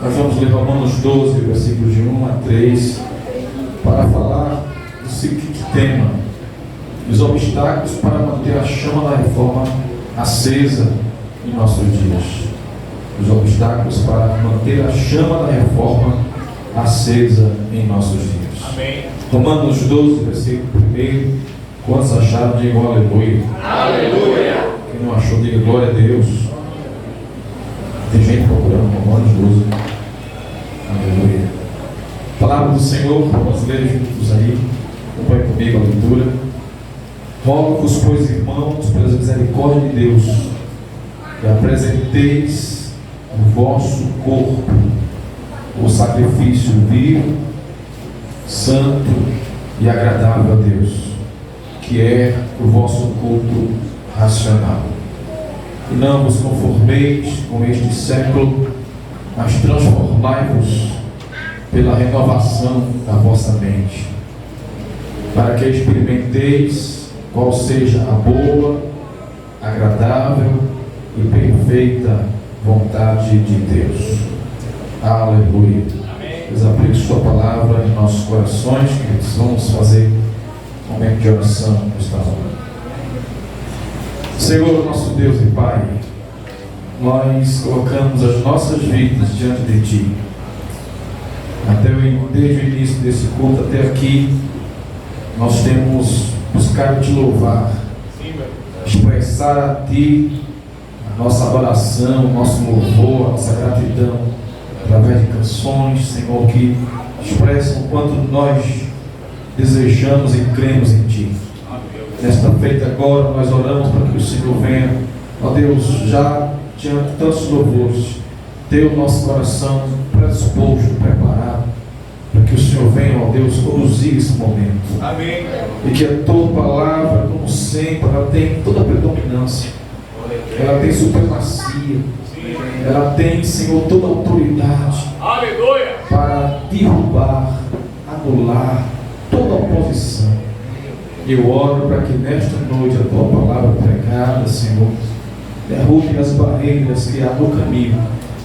Nós vamos ler Romanos 12, versículos de 1 a 3, para falar do seguinte tema: os obstáculos para manter a chama da reforma acesa em nossos dias. Os obstáculos para manter a chama da reforma acesa em nossos dias. Amém. Romanos 12, versículo 1. Quantos acharam? Digam aleluia. Aleluia. Quem não achou, diga glória a Deus. Tem gente procurando Romanos 12. Aleluia. Palavra do Senhor, vamos ler juntos aí. Acompanhe comigo a leitura. Rogo-vos, pois, irmãos, pelas misericórdias de Deus, que apresenteis o vosso corpo, o sacrifício vivo, santo e agradável a Deus, que é o vosso culto racional. E não vos conformeis com este século, mas transformai-vos pela renovação da vossa mente, para que experimenteis qual seja a boa, agradável e perfeita vontade de Deus. Aleluia. Deus aplique sua palavra em nossos corações, que vamos fazer um momento de oração nesta hora. Senhor, nosso Deus e Pai, nós colocamos as nossas vidas diante de Ti. Desde o início desse culto até aqui, nós temos buscado Te louvar, expressar a Ti a nossa adoração, o nosso louvor, a nossa gratidão, através de canções, Senhor, que expressam o quanto nós desejamos e cremos em Ti. Nesta feita agora, nós oramos para que o Senhor venha, ó Deus, já diante de tantos louvores, ter o nosso coração predisposto, preparado, para que o Senhor venha, ó Deus, conduzir esse momento. Amém. E que a Tua palavra, como sempre, ela tem toda a predominância, ela tem supremacia, ela tem, Senhor, toda a autoridade. Aleluia. Para derrubar, anular toda a oposição. Eu oro para que nesta noite a Tua palavra pregada, Senhor, derrube as barreiras que há no caminho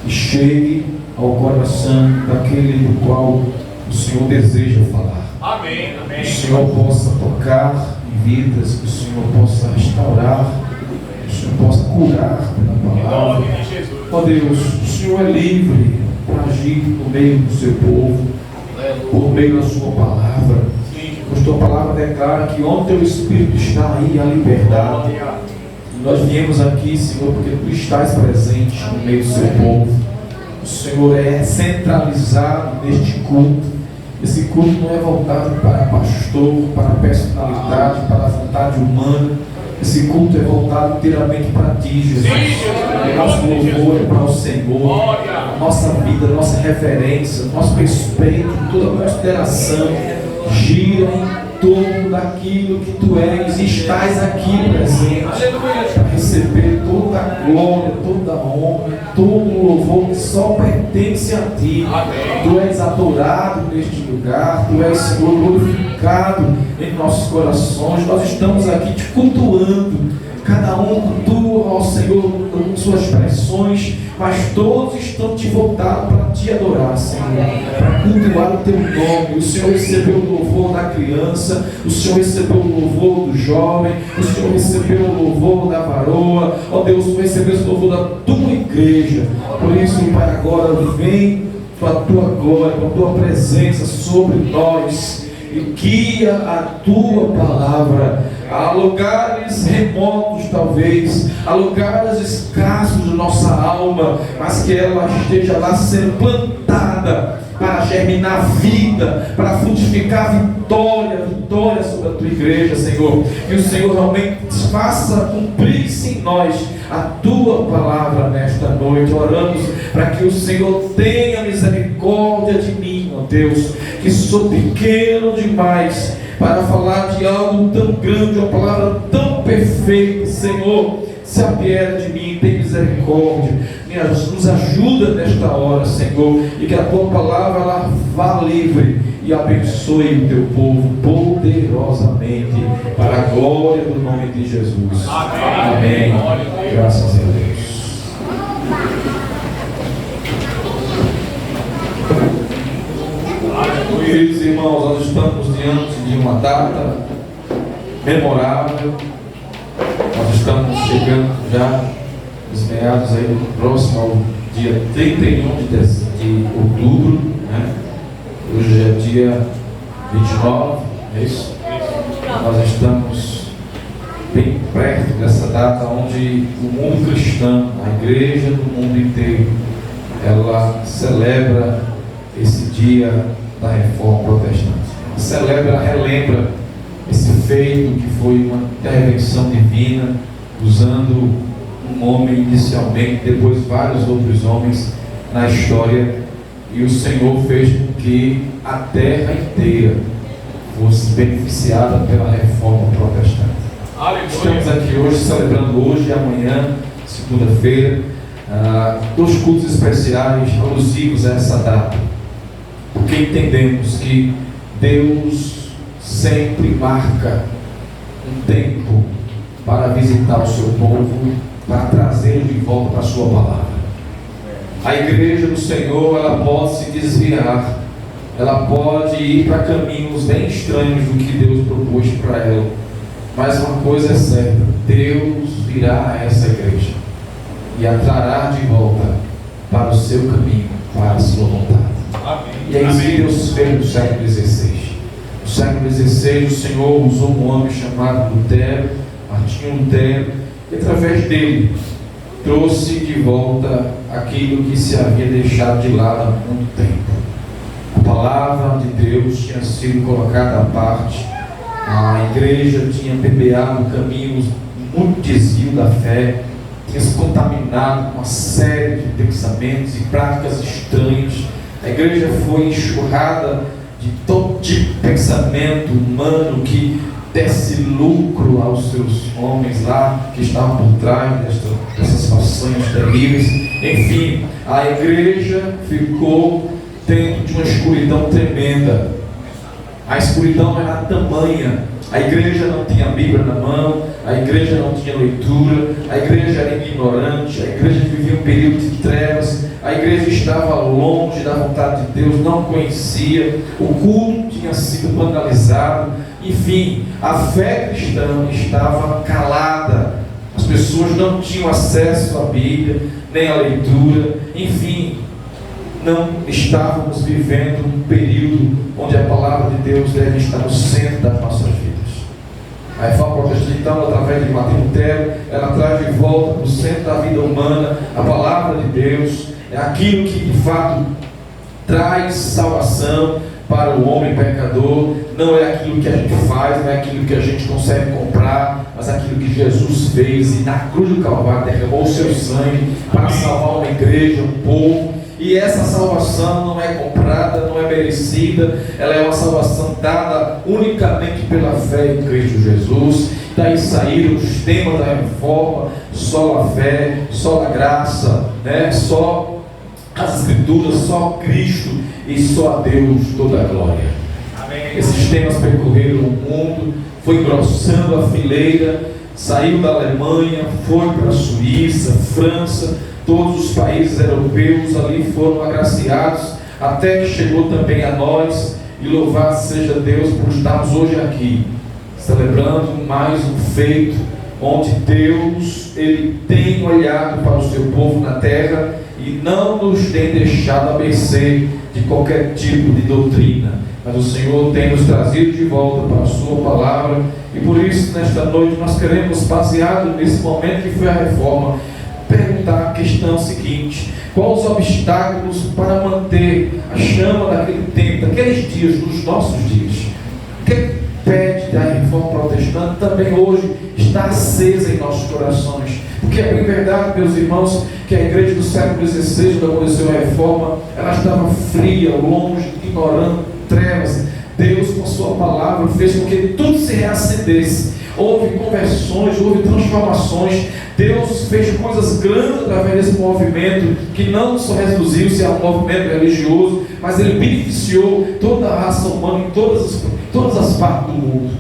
e chegue ao coração daquele do qual o Senhor deseja falar. Amém. Amém. Que o Senhor possa tocar em vidas, que o Senhor possa restaurar, que o Senhor possa curar pela Em palavra. nome de Jesus. Ó Deus, o Senhor é livre para agir no meio do seu povo, por meio da sua palavra. Pois tua palavra declara que onde teu Espírito está, aí há liberdade. E nós viemos aqui, Senhor, porque tu estás presente no meio do seu povo. O Senhor é centralizado neste culto. Esse culto não é voltado para pastor, para personalidade, para a vontade humana. Esse culto é voltado inteiramente para Ti, Jesus. O nosso louvor é para o Senhor. A nossa vida, a nossa reverência, o nosso respeito, toda a consideração gira em torno daquilo que Tu és e estás aqui presente para receber toda a glória, toda a honra, todo o louvor que só pertence a Ti. Tu és adorado neste lugar, Tu és, Senhor, glorificado em nossos corações. Nós estamos aqui Te cultuando, cada um cultua ao Senhor com suas expressões, mas todos estão Te voltados para Te adorar, Senhor, para cultuar o Teu nome. O Senhor recebeu o louvor da criança, o Senhor recebeu o louvor do jovem, o Senhor recebeu o louvor da varoa. Ó Deus, Tu recebeu o louvor da Tua igreja. Por isso, Pai, agora vem com a Tua glória, com a Tua presença sobre nós e guia a Tua palavra a lugares remotos, talvez, a lugares escassos da nossa alma, mas que ela esteja lá sendo plantada para germinar vida, para frutificar vitória sobre a Tua igreja, Senhor. Que o Senhor realmente faça cumprir-se em nós a Tua palavra nesta noite. Oramos para que o Senhor tenha misericórdia de mim, ó Deus, que sou pequeno demais para falar de algo tão grande, uma palavra tão perfeita. Senhor, se apieda de mim, tem misericórdia, nos ajuda nesta hora, Senhor, e que a Tua palavra ela vá livre e abençoe o Teu povo poderosamente, para a glória do nome de Jesus. Amém. Amém. Graças a Deus. queridos irmãos, nós estamos diante de uma data memorável. Nós estamos chegando já nos meados aí, próximo ao dia 31 de outubro, né? Hoje é dia 29, é isso? Nós estamos bem perto dessa data onde o mundo cristão, a igreja do mundo inteiro, ela celebra esse dia da Reforma Protestante. Celebra, relembra esse feito que foi uma intervenção divina, usando um homem inicialmente, depois vários outros homens na história, e o Senhor fez com que a terra inteira fosse beneficiada pela Reforma Protestante. Aleluia. Estamos aqui hoje, celebrando hoje e amanhã, segunda-feira, 2 cultos especiais alusivos a essa data, porque entendemos que Deus sempre marca um tempo para visitar o seu povo, para trazê-lo de volta para a sua palavra. A igreja do Senhor, ela pode se desviar, ela pode ir para caminhos bem estranhos do que Deus propôs para ela, mas uma coisa é certa: Deus virá a essa igreja e a trará de volta para o seu caminho, para a sua vontade. Amém. E é isso que Deus fez no século XVI. No século XVI, o Senhor usou um homem chamado Lutero, Martinho Lutero, e através dele trouxe de volta aquilo que se havia deixado de lado há muito tempo. A palavra de Deus tinha sido colocada à parte, a igreja tinha permeado caminhos muito desvio da fé, tinha se contaminado com uma série de pensamentos e práticas estranhas. A igreja foi enxurrada de todo tipo de pensamento humano que desse lucro aos seus homens lá que estavam por trás dessas façanhas terríveis. Enfim, a igreja ficou dentro de uma escuridão tremenda. A escuridão era tamanha. A igreja não tinha a Bíblia na mão, a igreja não tinha leitura, a igreja era ignorante, a igreja vivia um período de trevas, a igreja estava longe da vontade de Deus, não conhecia, o culto tinha sido banalizado. Enfim, a fé cristã estava calada, as pessoas não tinham acesso à Bíblia, nem à leitura. Enfim, não estávamos vivendo um período onde a palavra de Deus deve estar no centro das nossas vidas. A Reforma Protestante, então, através de Martinho Lutero, ela traz de volta para o centro da vida humana a palavra de Deus. É aquilo que de fato traz salvação para o homem pecador. Não é aquilo que a gente faz, não é aquilo que a gente consegue comprar, mas aquilo que Jesus fez, e na cruz do Calvário derramou o seu sangue para salvar uma igreja, um povo. E essa salvação não é comprada, não é merecida, ela é uma salvação dada unicamente pela fé em Cristo Jesus. Daí saíram os temas da reforma: só a fé, só a graça, né? Só as Escrituras, só Cristo e só a Deus toda a glória. Amém. Esses temas percorreram o mundo, foi engrossando a fileira, saiu da Alemanha, foi para a Suíça, França. Todos os países europeus ali foram agraciados, até que chegou também a nós. E louvado seja Deus por estarmos hoje aqui, celebrando mais um feito onde Deus, Ele tem olhado para o seu povo na terra e não nos tem deixado à mercê de qualquer tipo de doutrina, mas o Senhor tem nos trazido de volta para a sua palavra. E por isso, nesta noite, nós queremos, baseado nesse momento que foi a reforma, perguntar a questão seguinte: quais os obstáculos para manter a chama daquele tempo, daqueles dias, nos nossos dias? O que pede da Reforma Protestante também hoje está acesa em nossos corações? Porque é bem verdade, meus irmãos, que a igreja do século XVI, quando aconteceu a Reforma, ela estava fria, longe, ignorando, trevas. Deus, com a sua palavra, fez com que tudo se reacendesse. Houve conversões, houve transformações. Deus fez coisas grandes através desse movimento, que não só reduziu-se a um movimento religioso, mas ele beneficiou toda a raça humana em todas as partes do mundo.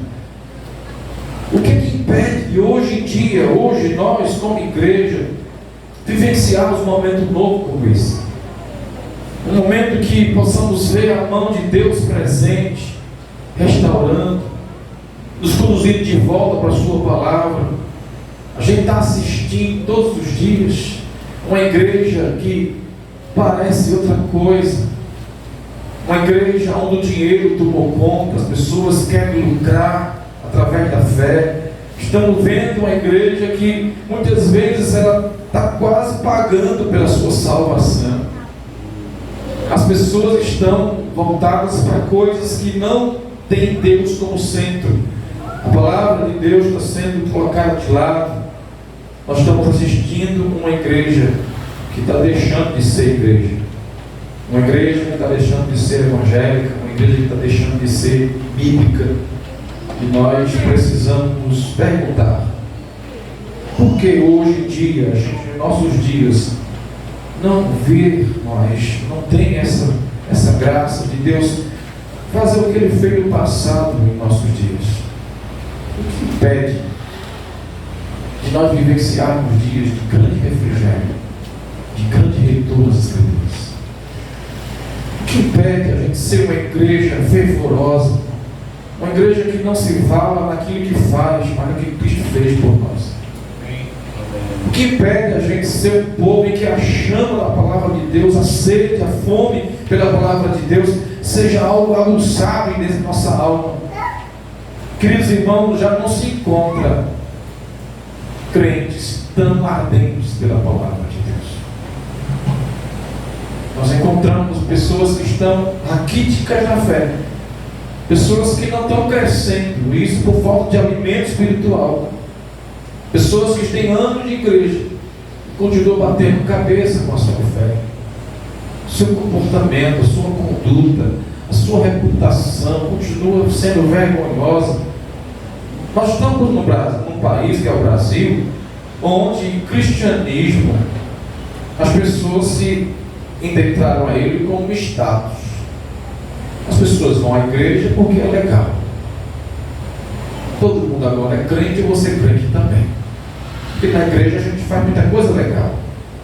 O que é que impede de hoje em dia, hoje nós como igreja, vivenciarmos um momento novo como esse? Um momento que possamos ver a mão de Deus presente, restaurando, nos conduzindo de volta para a sua palavra. A gente está assistindo todos os dias uma igreja que parece outra coisa, uma igreja onde o dinheiro tomou conta, as pessoas querem lucrar através da fé. Estamos vendo uma igreja que muitas vezes ela está quase pagando pela sua salvação. As pessoas estão voltadas para coisas que não têm Deus como centro. A palavra de Deus está sendo colocada de lado. Nós estamos assistindo uma igreja que está deixando de ser igreja. Uma igreja que está deixando de ser evangélica, uma igreja que está deixando de ser bíblica. E nós precisamos nos perguntar: por que hoje em dia, a gente, em nossos dias, não vê nós, não tem essa graça de Deus fazer o que Ele fez no passado em nossos dias? O que impede de nós vivenciarmos dias de grande refrigério, de grande retorno às Escrituras? O que impede a gente ser uma igreja fervorosa, uma igreja que não se vala naquilo que faz, mas no que Cristo fez por nós? O que impede a gente ser um povo em que a chama da palavra de Deus, a sede, a fome pela palavra de Deus, seja algo aguçado dentro da nossa alma? Queridos irmãos, já não se encontra crentes tão ardentes pela palavra de Deus. Nós encontramos pessoas que estão raquíticas na fé, pessoas que não estão crescendo, isso por falta de alimento espiritual, pessoas que têm anos de igreja e continuam batendo cabeça com a sua fé, seu comportamento, a sua conduta, a sua reputação continua sendo vergonhosa. Nós estamos num país que é o Brasil, onde o cristianismo, as pessoas se identificaram a ele como status. As pessoas vão à igreja porque é legal. Todo mundo agora é crente e você é crente também. Porque na igreja a gente faz muita coisa legal.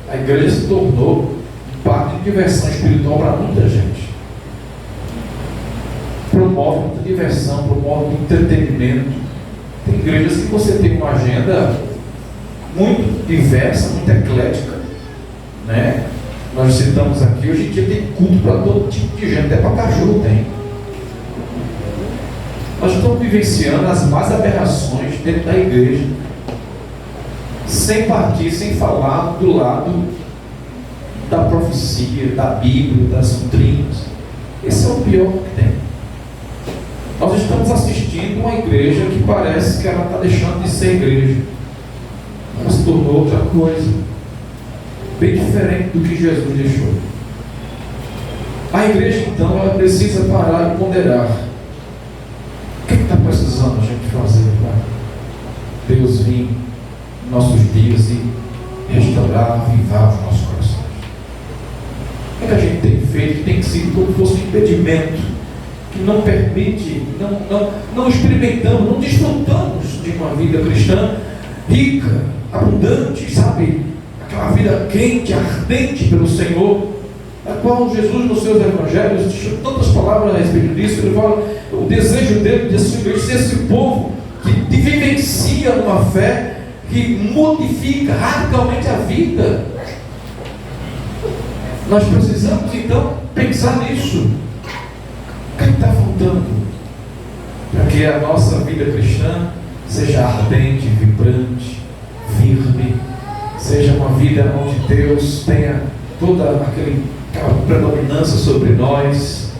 A igreja se tornou um parque de diversão espiritual para muita gente. Promove muita diversão, promove muito entretenimento. Tem igrejas que você tem uma agenda muito diversa, muito eclética, né? Nós citamos aqui, hoje em dia tem culto para todo tipo de gente, até para cachorro tem. Nós estamos vivenciando as más aberrações dentro da igreja, sem partir, sem falar do lado da profecia, da Bíblia, das doutrinas. Esse é o pior que tem. Nós estamos assistindo uma igreja que parece que ela está deixando de ser igreja. Ela se tornou outra coisa, bem diferente do que Jesus deixou. A igreja, então, ela precisa parar e ponderar. O que está precisando a gente fazer para Deus vir em nossos dias e restaurar, avivar os nossos corações? O que a gente tem feito tem sido como se fosse um impedimento que não permite, não experimentamos, não desfrutamos de uma vida cristã rica, abundante, sabe? Aquela vida quente, ardente pelo Senhor, a qual Jesus, nos seus evangelhos, deixou tantas palavras a respeito disso. Ele fala, o desejo dele de ser esse povo que vivencia uma fé que modifica radicalmente a vida. Nós precisamos então pensar nisso. O que está faltando para que a nossa vida cristã seja ardente, vibrante, firme, seja uma vida onde Deus tenha toda aquela predominância sobre nós?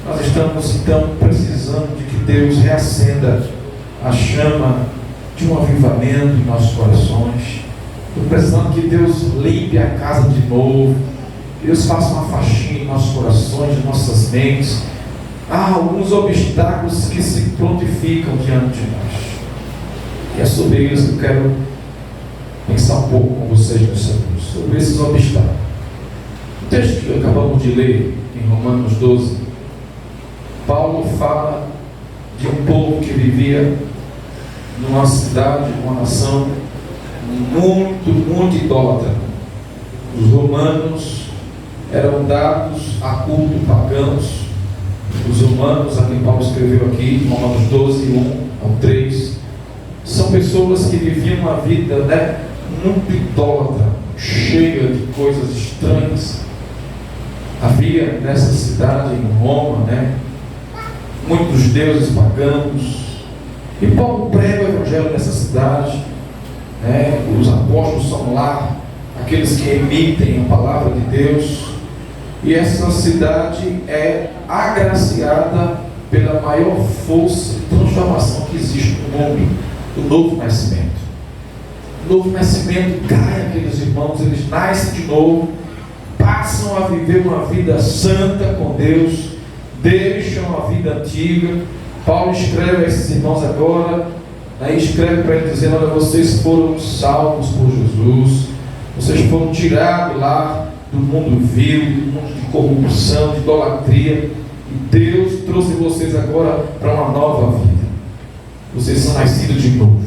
Nós estamos então precisando de que Deus reacenda a chama de um avivamento em nossos corações. Estou precisando que Deus limpe a casa de novo, que Deus faça uma faxina em nossos corações, em nossas mentes. Há alguns obstáculos que se prontificam diante de nós, e é sobre isso que eu quero pensar um pouco com vocês, meus senhores, sobre esses obstáculos. O texto que acabamos de ler em Romanos 12, Paulo fala de um povo que vivia numa cidade, numa nação muito idólatra. Os romanos eram dados a culto pagãos. Os humanos, a quem Paulo escreveu aqui, Romanos 12, 1 ao 3, são pessoas que viviam uma vida, muito idólatra, cheia de coisas estranhas. Havia nessa cidade, em Roma, muitos deuses pagãos. E Paulo prega o evangelho nessa cidade. Os apóstolos são lá, aqueles que emitem a palavra de Deus. E essa cidade é agraciada pela maior força de transformação que existe no mundo, o novo nascimento. O novo nascimento cai aqueles irmãos, eles nascem de novo, passam a viver uma vida santa com Deus, deixam a vida antiga. Paulo escreve a esses irmãos agora, escreve para eles dizendo: olha, vocês foram salvos por Jesus, vocês foram tirados lá do mundo vil, do mundo de corrupção, de idolatria, e Deus trouxe vocês agora para uma nova vida. Vocês são nascidos de novo.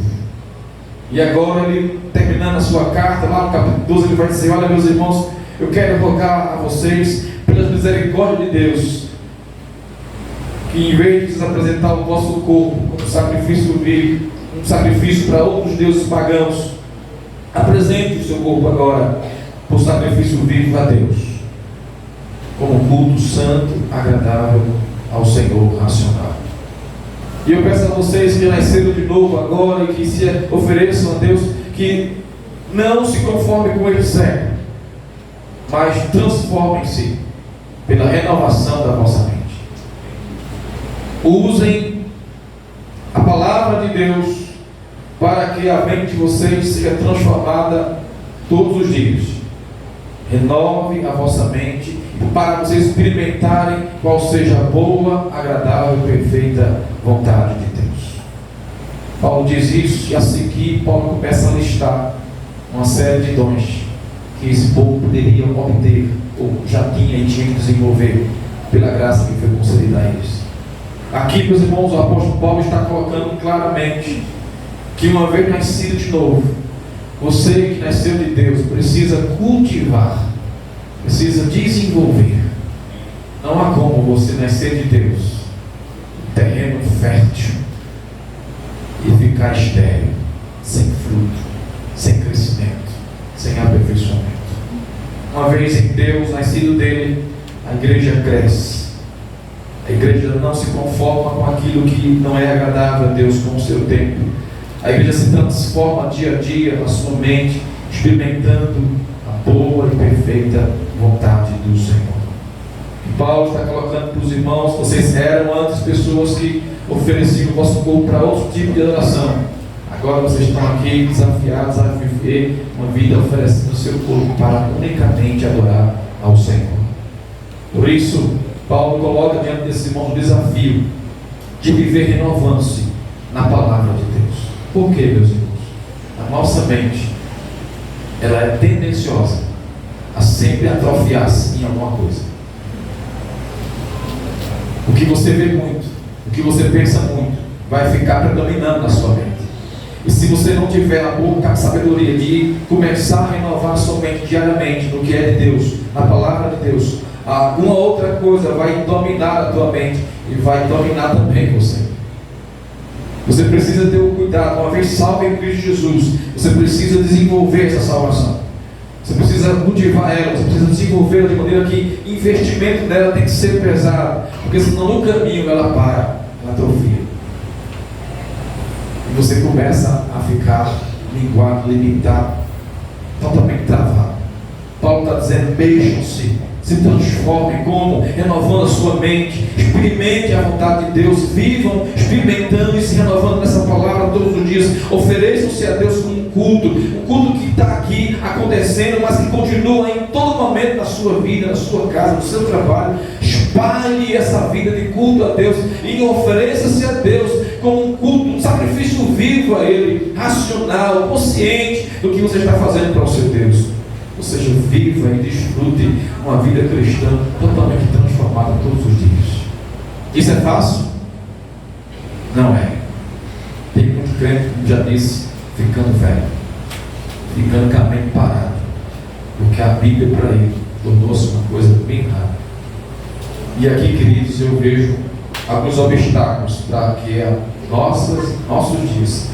E agora ele, terminando a sua carta, lá no capítulo 12, ele vai dizer: olha, meus irmãos, eu quero rogar a vocês, pelas misericórdias de Deus, que em vez de vocês apresentar o vosso corpo como sacrifício vivo, um sacrifício para outros deuses pagãos, apresente o seu corpo agora por sacrifício vivo a Deus, como culto santo, agradável ao Senhor racional. E eu peço a vocês que nasceram de novo agora e que se ofereçam a Deus, que não se conformem com esse século, mas transformem-se pela renovação da vossa mente. Usem a palavra de Deus para que a mente de vocês seja transformada todos os dias. Renove a vossa mente para vocês experimentarem qual seja a boa, agradável e perfeita vontade de Deus. Paulo diz isso, e a seguir Paulo começa a listar uma série de dons que esse povo poderia obter, ou já tinha e tinha que desenvolver, pela graça que foi concedida a eles. Aqui, meus irmãos, o apóstolo Paulo está colocando claramente que uma vez nascido de novo, você que nasceu de Deus precisa cultivar, precisa desenvolver. Não há como você nascer de Deus, terreno fértil, e ficar estéril, sem fruto, sem crescimento, sem aperfeiçoamento. Uma vez em Deus, nascido dele, a igreja cresce. A igreja não se conforma com aquilo que não é agradável a Deus com o seu tempo. A igreja se transforma dia a dia na sua mente, experimentando a boa e perfeita vontade do Senhor. E Paulo está colocando para os irmãos: vocês eram antes pessoas que ofereciam o vosso corpo para outro tipo de adoração. Agora vocês estão aqui desafiados a viver uma vida oferecendo o seu corpo para unicamente adorar ao Senhor. Por isso, Paulo coloca diante desses irmãos o desafio de viver renovando-se na palavra de Deus. Por quê, meus irmãos? A nossa mente, ela é tendenciosa a sempre atrofiar-se em alguma coisa. O que você vê muito, o que você pensa muito, vai ficar predominando na sua mente. E se você não tiver a boa sabedoria de começar a renovar a sua mente diariamente no que é de Deus, na palavra de Deus, alguma outra coisa vai dominar a tua mente e vai dominar também você. Você precisa ter o cuidado, uma vez salvo em Cristo Jesus, você precisa desenvolver essa salvação. Você precisa cultivar ela, você precisa desenvolvê-la de maneira que o investimento dela tem que ser pesado, porque senão no caminho ela para, ela atrofia. E você começa a ficar linguado, limitado, totalmente travado. Paulo está dizendo: mexam-se, se transformem, como? Renovando a sua mente, experimente a vontade de Deus, vivam experimentando e se renovando nessa palavra todos os dias. Ofereçam-se a Deus como um culto que está aqui acontecendo, mas que continua em todo momento na sua vida, na sua casa, no seu trabalho. Espalhe essa vida de culto a Deus e ofereça-se a Deus como um culto, um sacrifício vivo a Ele, racional, consciente do que você está fazendo para o seu Deus. Ou seja, viva e desfrute uma vida cristã totalmente transformada todos os dias. Isso é fácil? Não é. Tem muito crente, como já disse, ficando velho, ficando com a mente parada, porque a Bíblia para ele tornou-se uma coisa bem raro. E aqui, queridos, eu vejo alguns obstáculos para que nossos dias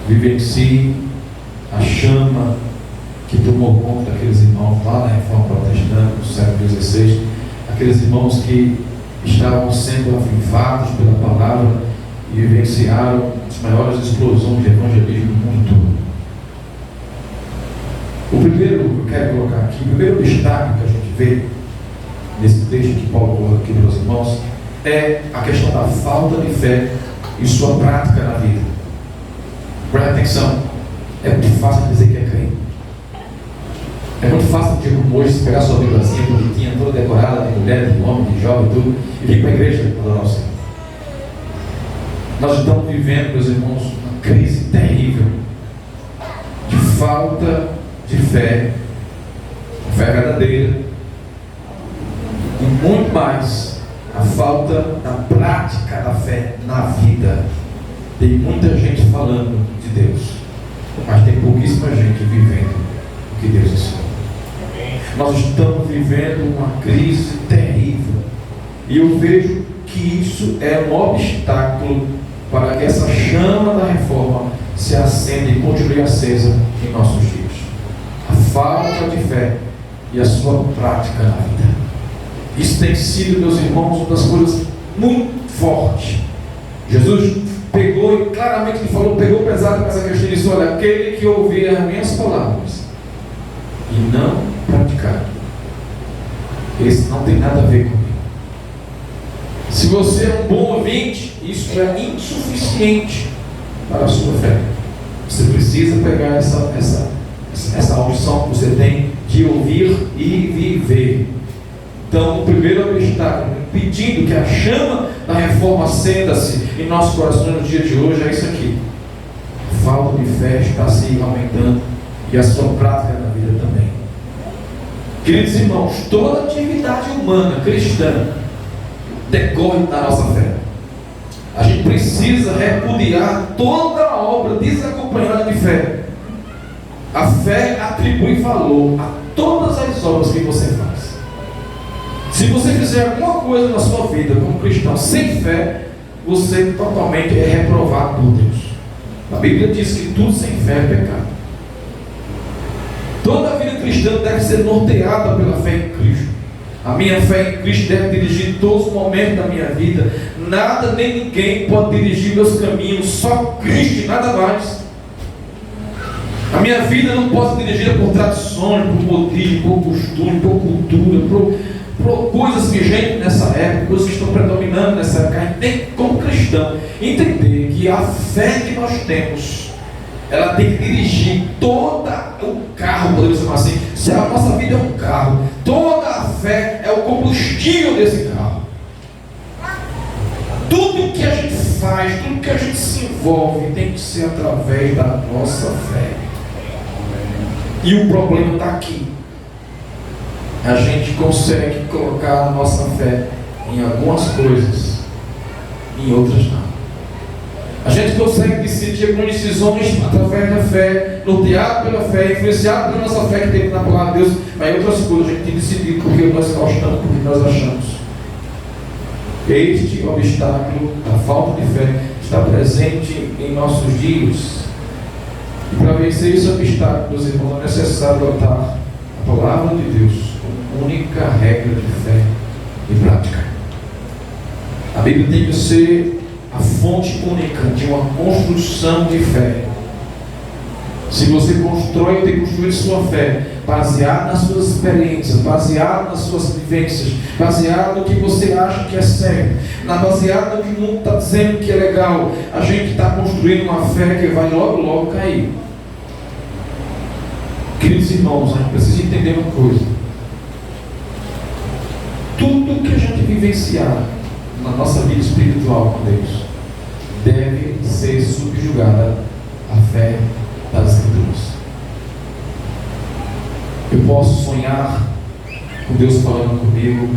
vivenciem a chama que tomou conta daqueles irmãos lá na Reforma Protestante, no século XVI, aqueles irmãos que estavam sendo avivados pela palavra e vivenciaram as maiores explosões de evangelismo no mundo todo. O primeiro que eu quero colocar aqui, o primeiro obstáculo que a gente vê nesse texto que Paulo coloca aqui para os irmãos, é a questão da falta de fé e sua prática na vida. Presta atenção, é muito fácil dizer que é crente. É muito fácil no dia como hoje, se pegar sua Bíbliazinha bonitinha, toda decorada, de mulher, de homem, de jovem, tudo, e vir para a igreja para adorar o Senhor. Nós estamos vivendo, meus irmãos, uma crise terrível de falta de fé verdadeira, e muito mais a falta da prática da fé na vida. Tem muita gente falando de Deus, mas tem pouquíssima gente vivendo o que Deus ensinou. Nós estamos vivendo uma crise terrível, e eu vejo que isso é um obstáculo para que essa chama da reforma se acenda e continue acesa em nossos dias. A falta de fé e a sua prática na vida. Isso tem sido, meus irmãos, uma das coisas muito fortes. Jesus pegou e claramente ele falou, pegou pesado com essa questão e disse: olha, aquele que ouvir as minhas palavras e não praticar, esse não tem nada a ver comigo. Se você é um bom ouvinte, isso é insuficiente para a sua fé. Você precisa pegar essa audição que você tem de ouvir e viver. Então, o primeiro obstáculo, impedindo que a chama da reforma acenda-se em nossos corações no dia de hoje, é isso aqui. A falta de fé está se aumentando e a sua prática na vida também. Queridos irmãos, toda atividade humana cristã decorre da nossa fé. A gente precisa repudiar toda a obra desacompanhada de fé. A fé atribui valor a todas as obras que você faz. Se você fizer alguma coisa na sua vida como cristão sem fé, você totalmente é reprovado por Deus. A Bíblia diz que tudo sem fé é pecado. Toda a vida cristã deve ser norteada pela fé em Cristo. A minha fé em Cristo deve dirigir todos os momentos da minha vida. Nada nem ninguém pode dirigir meus caminhos, só Cristo e nada mais. A minha vida não pode ser dirigida por tradições, por modismo, por costume, por cultura, por coisas que gente nessa época, coisas que estão predominando nessa época. A gente tem, como cristão, entender que a fé que nós temos, ela tem que dirigir todo o carro, podemos chamar assim. Se a nossa vida é um carro, toda a fé é o combustível desse carro. Tudo que a gente faz, tudo que a gente se envolve, tem que ser através da nossa fé. E o problema está aqui. A gente consegue colocar a nossa fé em algumas coisas, em outras não. A gente consegue decidir algumas decisões através da fé, norteado pela fé, influenciado pela nossa fé que tem na palavra de Deus, mas em outras coisas a gente tem decidido porque nós gostamos, porque nós achamos. Este obstáculo, a falta de fé, está presente em nossos dias. E para vencer esse obstáculo, meus irmãos, é necessário adotar a palavra de Deus como única regra de fé e prática. A Bíblia tem que ser a fonte única de uma construção de fé. Se você constrói, tem que construir sua fé baseado nas suas experiências, baseado nas suas vivências, baseado no que você acha que é certo, baseado no que o mundo está dizendo que é legal. A gente está construindo uma fé que vai logo cair. Queridos irmãos, a gente precisa entender uma coisa: tudo que a gente vivenciar na nossa vida espiritual com Deus deve ser subjugada à fé das Escrituras. Eu posso sonhar com Deus falando comigo,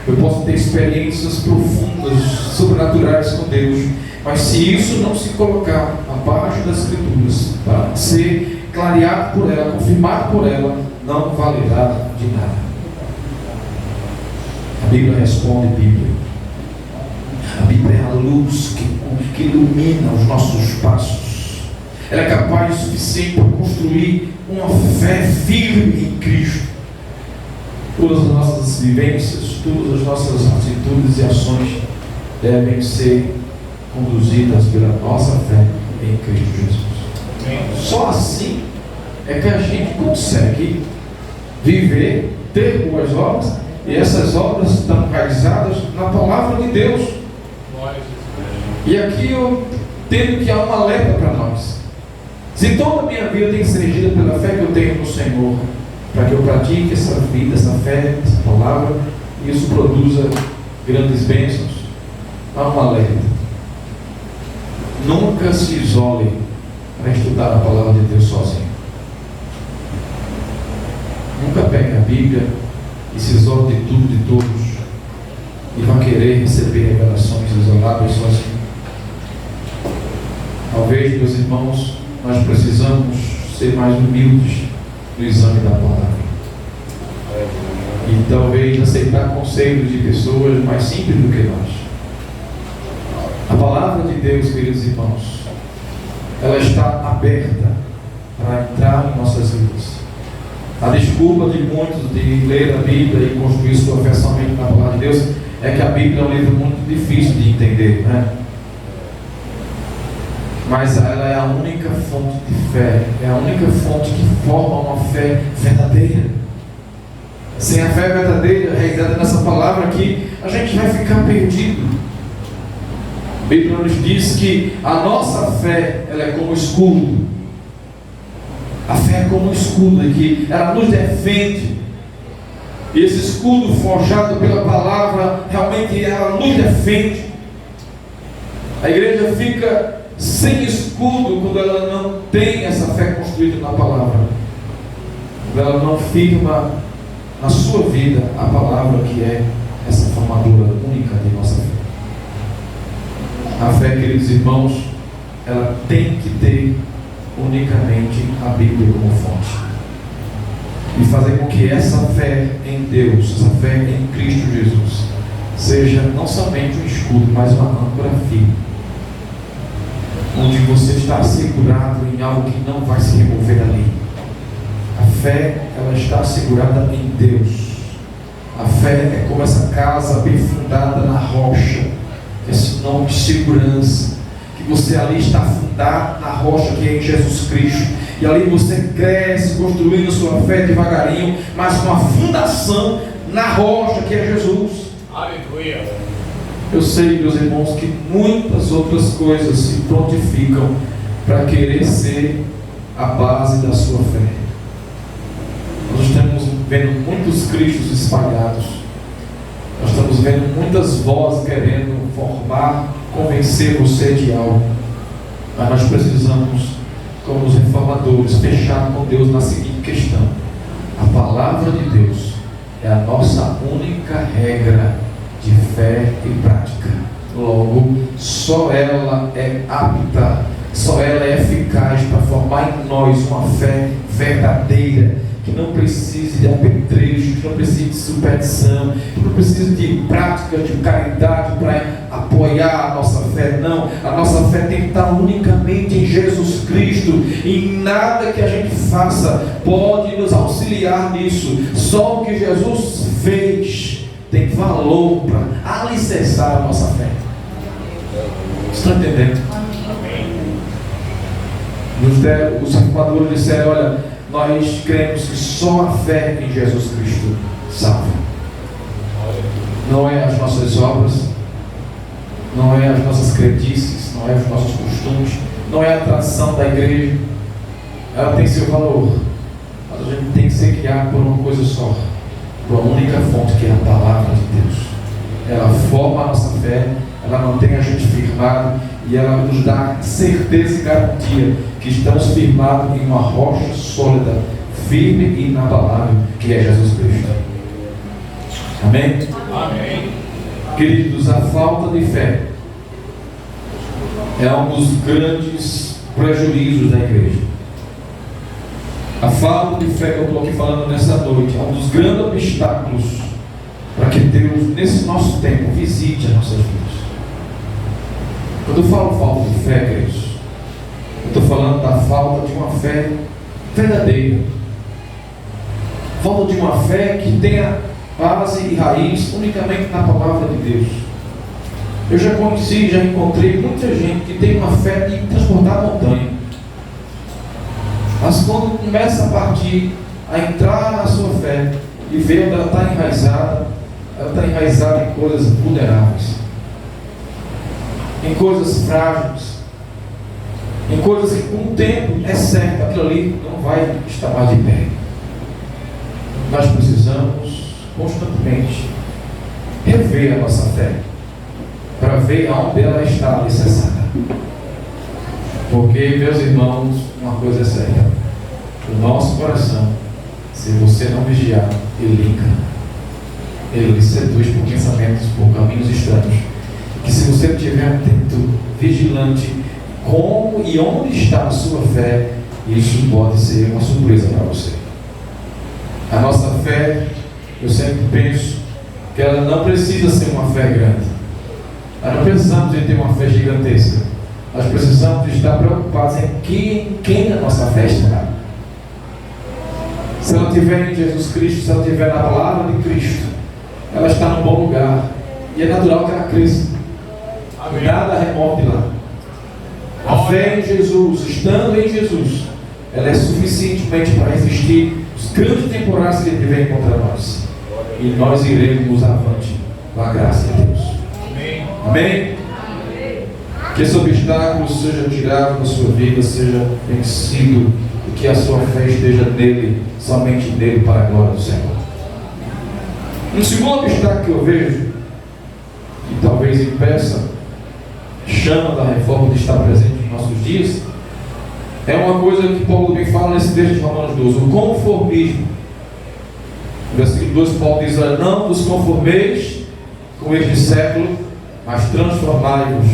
eu posso ter experiências profundas, sobrenaturais com Deus, mas se isso não se colocar abaixo das Escrituras, para ser clareado por ela, confirmado por ela, não valerá de nada. A Bíblia responde Bíblia. A Bíblia é a luz que ilumina os nossos passos. Ela é capaz o suficiente para construir uma fé firme em Cristo. Todas as nossas vivências, todas as nossas atitudes e ações devem ser conduzidas pela nossa fé em Cristo Jesus. Só assim é que a gente consegue viver, ter boas obras, e essas obras estão enraizadas na palavra de Deus. E aqui eu tenho que há um alerta para nós. Se toda a minha vida tem que ser regida pela fé que eu tenho no Senhor, para que eu pratique essa vida, essa fé, essa palavra, e isso produza grandes bênçãos, há um alerta. Nunca se isole para estudar a palavra de Deus sozinho. Nunca pegue a Bíblia e se isole de tudo, de todos, e vá querer receber revelações isoladas sozinho. Talvez, meus irmãos, nós precisamos ser mais humildes no exame da palavra. E talvez aceitar conselhos de pessoas mais simples do que nós. A palavra de Deus, queridos irmãos, ela está aberta para entrar em nossas vidas. A desculpa de muitos de ler a Bíblia e construir sua fé somente na palavra de Deus é que a Bíblia é um livro muito difícil de entender, né? Mas ela é a única fonte de fé, é a única fonte que forma uma fé verdadeira. Sem a fé verdadeira realizada nessa palavra aqui, a gente vai ficar perdido. A Bíblia nos diz que a nossa fé, ela é como escudo. A fé é como um escudo, e que ela nos defende. E esse escudo forjado pela palavra, realmente ela nos defende. A igreja fica sem escudo quando ela não tem essa fé construída na palavra. Quando ela não firma na sua vida a palavra que é essa formadura única de nossa fé. A fé, queridos irmãos, ela tem que ter unicamente a Bíblia como fonte. E fazer com que essa fé em Deus, essa fé em Cristo Jesus, seja não somente um escudo, mas uma âncora firme, onde você está assegurado em algo que não vai se remover ali. A fé, ela está assegurada em Deus. A fé é como essa casa bem fundada na rocha, esse nome de segurança, que você ali está fundado na rocha que é em Jesus Cristo, e ali você cresce construindo sua fé devagarinho, mas com a fundação na rocha que é Jesus. Aleluia. Eu sei, meus irmãos, que muitas outras coisas se prontificam para querer ser a base da sua fé. Nós estamos vendo muitos cristos espalhados. Nós estamos vendo muitas vozes querendo formar, convencer você de algo. Mas nós precisamos, como os reformadores, fechar com Deus na seguinte questão: a palavra de Deus é a nossa única regra de fé e prática. Logo, só ela é apta, só ela é eficaz para formar em nós uma fé verdadeira, que não precise de apetrecho, que não precise de superstição, que não precise de prática de caridade para apoiar a nossa fé. Não, a nossa fé tem que estar unicamente em Jesus Cristo, e nada que a gente faça pode nos auxiliar nisso. Só o que Jesus fez tem valor para alicerçar a nossa fé. Estão entendendo? Os reformadores disseram: olha, nós cremos que só a fé em Jesus Cristo salva. Não é as nossas obras, não é as nossas crendices, não é os nossos costumes, não é a tradição da igreja. Ela tem seu valor, mas a gente tem que ser guiado por uma coisa só, por uma única fonte, que é a palavra de Deus. Ela forma a nossa fé, ela mantém a gente firmado, e ela nos dá certeza e garantia que estamos firmados em uma rocha sólida, firme e inabalável, que é Jesus Cristo. Amém? Amém. Queridos, a falta de fé é um dos grandes prejuízos da igreja. A falta de fé que eu estou aqui falando nessa noite é um dos grandes obstáculos para para que Deus, nesse nosso tempo, visite as nossas vidas. Quando eu falo falta de fé, queridos, eu estou falando da falta de uma fé verdadeira. Falta de uma fé que tenha base e raiz unicamente na palavra de Deus. Eu já conheci, já encontrei muita gente que tem uma fé de transportar montanha. Mas quando começa a partir, a entrar na sua fé e ver onde ela está enraizada em coisas vulneráveis, em coisas frágeis, em coisas que com o tempo é certo, aquilo ali não vai estar mais de pé. Nós precisamos constantemente rever a nossa fé, para ver aonde ela está alicerçada. Porque, meus irmãos, uma coisa é certa: o nosso coração, se você não vigiar, ele engana, ele lhe seduz por pensamentos, por caminhos estranhos. Que se você não estiver atento, vigilante, como e onde está a sua fé, isso pode ser uma surpresa para você. A nossa fé, eu sempre penso que ela não precisa ser uma fé grande. Nós não precisamos de ter uma fé gigantesca. Nós precisamos de estar preocupados em quem a nossa fé está. Se ela estiver em Jesus Cristo, se ela estiver na palavra de Cristo, ela está no bom lugar. E é natural que ela cresça. Nada remove de lá. A fé em Jesus, estando em Jesus, ela é suficientemente para resistir os grandes temporais que Ele vem contra nós. E nós iremos avante com a graça de Deus. Amém? Que esse obstáculo seja tirado da sua vida, seja vencido, e que a sua fé esteja nele, somente nele, para a glória do Senhor. Um segundo obstáculo que eu vejo, que talvez impeça, chama da reforma de estar presente nos nossos dias, é uma coisa que Paulo também fala nesse texto de Romanos 12, o conformismo. No versículo 2, Paulo diz: não vos conformeis com este século, mas transformai-vos.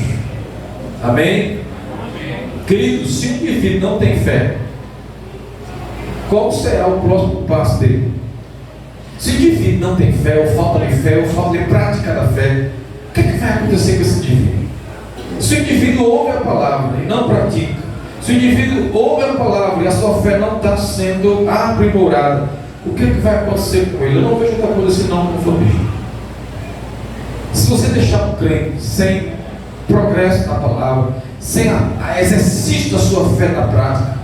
Amém? Queridos, se o indivíduo não tem fé, qual será o próximo passo dele? Se o indivíduo não tem fé, ou falta de fé, ou falta de prática da fé, o que vai acontecer com esse indivíduo? Se o indivíduo ouve a palavra e não pratica, se o indivíduo ouve a palavra e a sua fé não está sendo aprimorada, o que vai acontecer com ele? Eu não vejo outra coisa senão conformismo. Se você deixar um crente sem progresso na palavra, sem a exercício da sua fé na prática,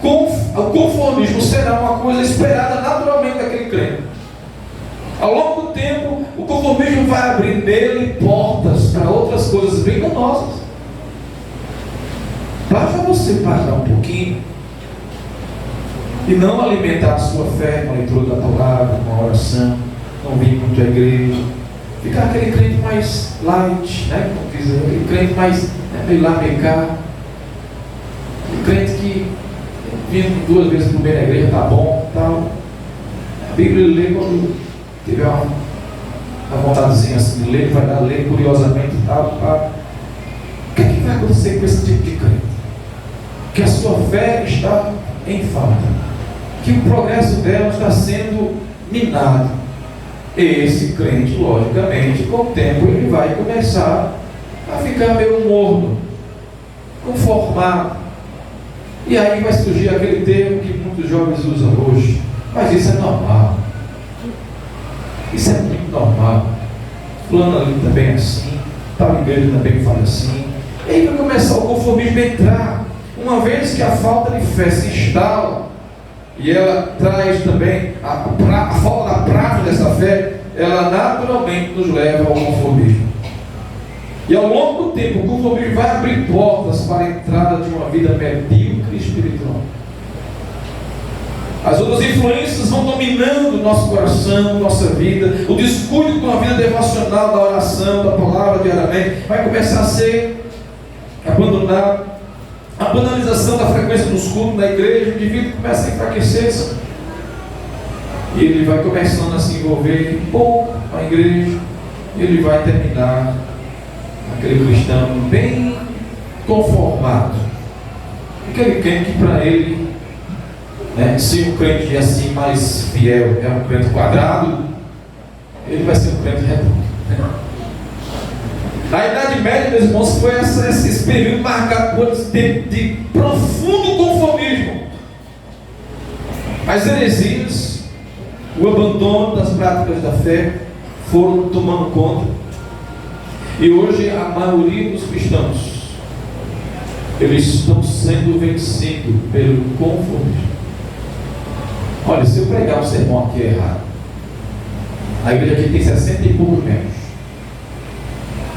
o conformismo será uma coisa esperada naturalmente daquele crente. Ao longo do tempo, o conformismo vai abrir nele portas para outras coisas bem danosas. Basta você parar um pouquinho e não alimentar a sua fé com a leitura da palavra, com a oração, não vir muito à igreja, ficar aquele crente mais light, né? Aquele crente mais meio lá, meio cá, aquele crente que vindo 2 vezes por mês na igreja, tá bom, tal. A Bíblia lê quando tiver uma vontadezinha assim de ler, vai dar ler curiosamente e tal. O que vai acontecer com esse tipo de crente? Que a sua fé está em falta, que o progresso dela está sendo minado. Esse crente, logicamente, com o tempo ele vai começar a ficar meio morno, conformado. E aí vai surgir aquele termo que muitos jovens usam hoje: mas isso é normal. Isso é muito normal. Fulano ali também é assim, tal igreja também fala assim. E aí vai começar o conformismo a entrar. Uma vez que a falta de fé se instala, e ela traz também a falta da prática dessa fé, ela naturalmente nos leva ao conformismo. E ao longo do tempo, o conformismo vai abrir portas para a entrada de uma vida medíocre espiritual. As outras influências vão dominando nosso coração, nossa vida. O descuido com a vida devocional, da oração, da palavra diariamente, vai começar a ser abandonado. A banalização da frequência dos cultos na igreja, o indivíduo começa a enfraquecer-se. E ele vai começando a se envolver um pouco com a igreja. E ele vai terminar aquele cristão bem conformado. Aquele crente que para ele, se um crente assim mais fiel é um crente quadrado, ele vai ser um crente redondo. A Idade Média, meus irmãos, foi esse período marcado por esse tempo de profundo conformismo. As heresias, o abandono das práticas da fé foram tomando conta. E hoje a maioria dos cristãos, eles estão sendo vencidos pelo conformismo. Olha, se eu pregar um sermão aqui errado, a igreja aqui tem 60 e poucos membros.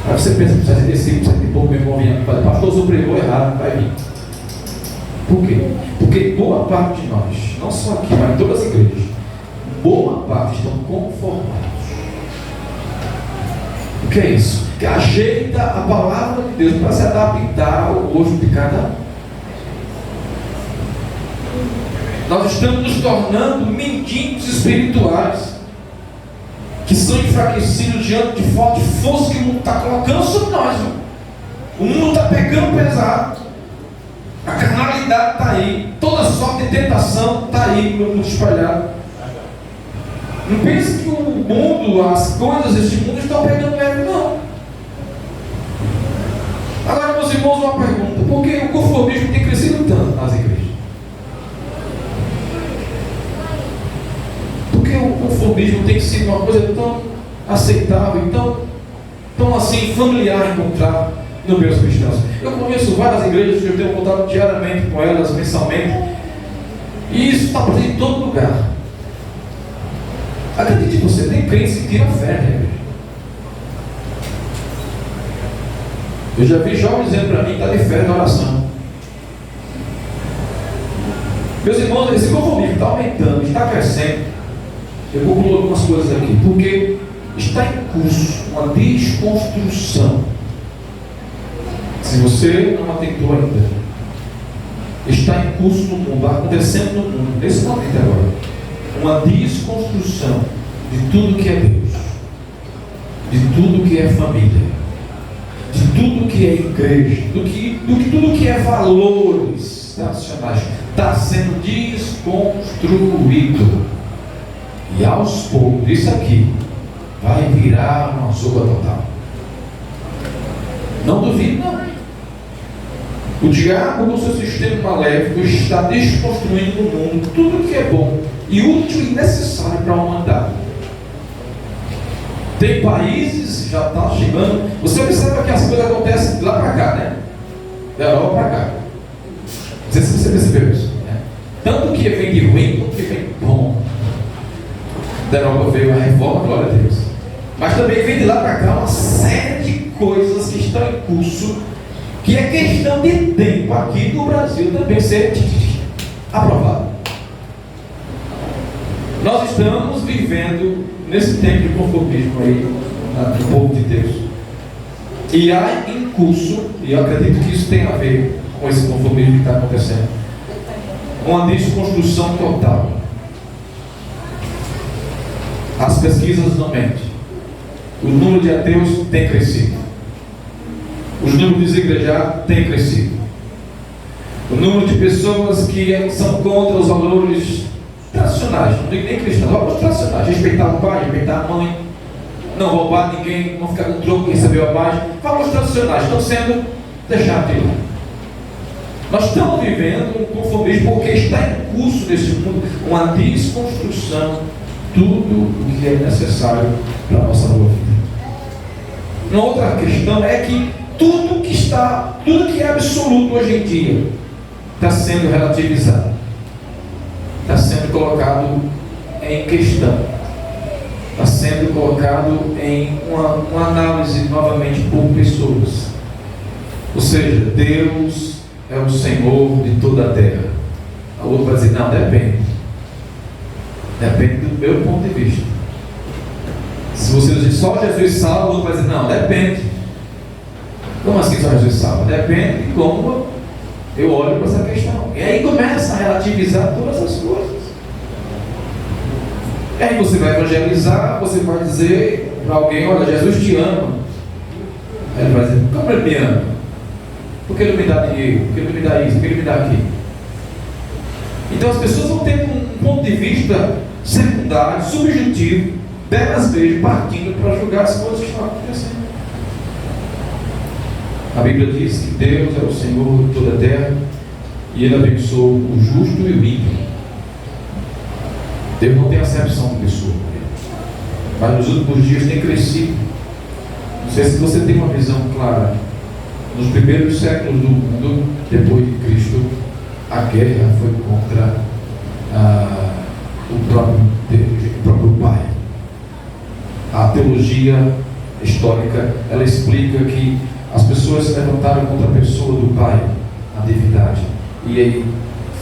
Aí você pensa que 65, 60 e poucos membros vão vir aqui e falar, pastor, você pregou errado, vai vir. Por quê? Porque boa parte de nós, não só aqui, mas em todas as igrejas, boa parte estão conformados. O que é isso? Que ajeita a palavra de Deus para se adaptar ao gosto de cada um. Nós estamos nos tornando mendigos espirituais, que são enfraquecidos diante de forte força que o mundo está colocando sobre nós. Viu? O mundo está pegando pesado. A carnalidade está aí. Toda sorte de tentação está aí no mundo espalhado. Não pense que o mundo, as coisas deste mundo estão pegando leve, não. Agora, meus irmãos, uma pergunta: por que o conformismo tem crescido tanto nas igrejas? Por que o conformismo tem sido uma coisa tão aceitável, tão assim familiar encontrar no meio dos cristãos? Eu conheço várias igrejas que eu tenho contato diariamente com elas, mensalmente, e isso está presente em todo lugar. Acredite você, tem crentes que tiram férias na igreja. Eu já vi jovens dizendo para mim que está de férias na oração. Meus irmãos, esse conformismo está aumentando, está crescendo. Eu vou colocar algumas coisas aqui, porque está em curso uma desconstrução. Se você não atentou ainda, está em curso no mundo, acontecendo no mundo, nesse momento agora, uma desconstrução de tudo que é Deus, de tudo que é família, de tudo que é igreja, de tudo que é valores tradicionais, está sendo desconstruído. E aos poucos, isso aqui vai virar uma sopa total. Não duvide, não. O diabo, com seu sistema maléfico, está desconstruindo no mundo tudo que é bom e útil e necessário para a humanidade. Tem países, já está chegando. Você observa que as coisas acontecem de lá para cá, né? Da Europa para cá. Não sei se você percebeu isso, né? Tanto que vem de ruim, quanto que vem de bom. Da Europa veio a reforma, glória a Deus. Mas também vem de lá para cá uma série de coisas que estão em curso, que é questão de tempo aqui no Brasil também ser aprovado. Nós estamos vivendo nesse tempo de conformismo aí no povo de Deus. E há em curso, e eu acredito que isso tem a ver com esse conformismo que está acontecendo, uma desconstrução total. As pesquisas não mentem. O número de ateus tem crescido. Os números de desigrejados têm crescido. O número de pessoas que são contra os valores tradicionais, não digo nem cristãos, valores tradicionais: respeitar o pai, respeitar a mãe, não roubar ninguém, não ficar com troco, receber a paz. Valores tradicionais estão sendo deixados de lado. Nós estamos vivendo um conformismo porque está em curso nesse mundo uma desconstrução de tudo o que é necessário para a nossa boa vida. Uma outra questão é que tudo que é absoluto hoje em dia está sendo relativizado, está sendo colocado em questão, está sendo colocado em uma análise novamente por pessoas. Ou seja, Deus é o Senhor de toda a terra. A outra vai dizer: não, depende do meu ponto de vista. Se você dizer só Jesus salva, o outro vai dizer: não, depende. Como assim só Jesus salva? Depende de como eu olho para essa questão. E aí começa a relativizar todas as coisas. E aí você vai evangelizar, você vai dizer para alguém: olha, Jesus te ama. Aí ele vai dizer: como ele me ama? Por que ele me dá dinheiro? Por que ele me dá isso? Por que ele me dá aquilo? Então as pessoas vão ter um ponto de vista secundário, subjetivo, 10 vezes partindo para julgar as coisas que estão acontecendo. A Bíblia diz que Deus é o Senhor de toda a terra e Ele abençoou o justo e o ímpio. Deus não tem acepção de pessoa, mas nos últimos dias tem crescido. Não sei se você tem uma visão clara. Nos primeiros séculos do mundo, depois de Cristo, a guerra foi contra o próprio Deus, o próprio Pai. A teologia histórica, ela explica que as pessoas se levantaram contra a pessoa do Pai, a divindade, e aí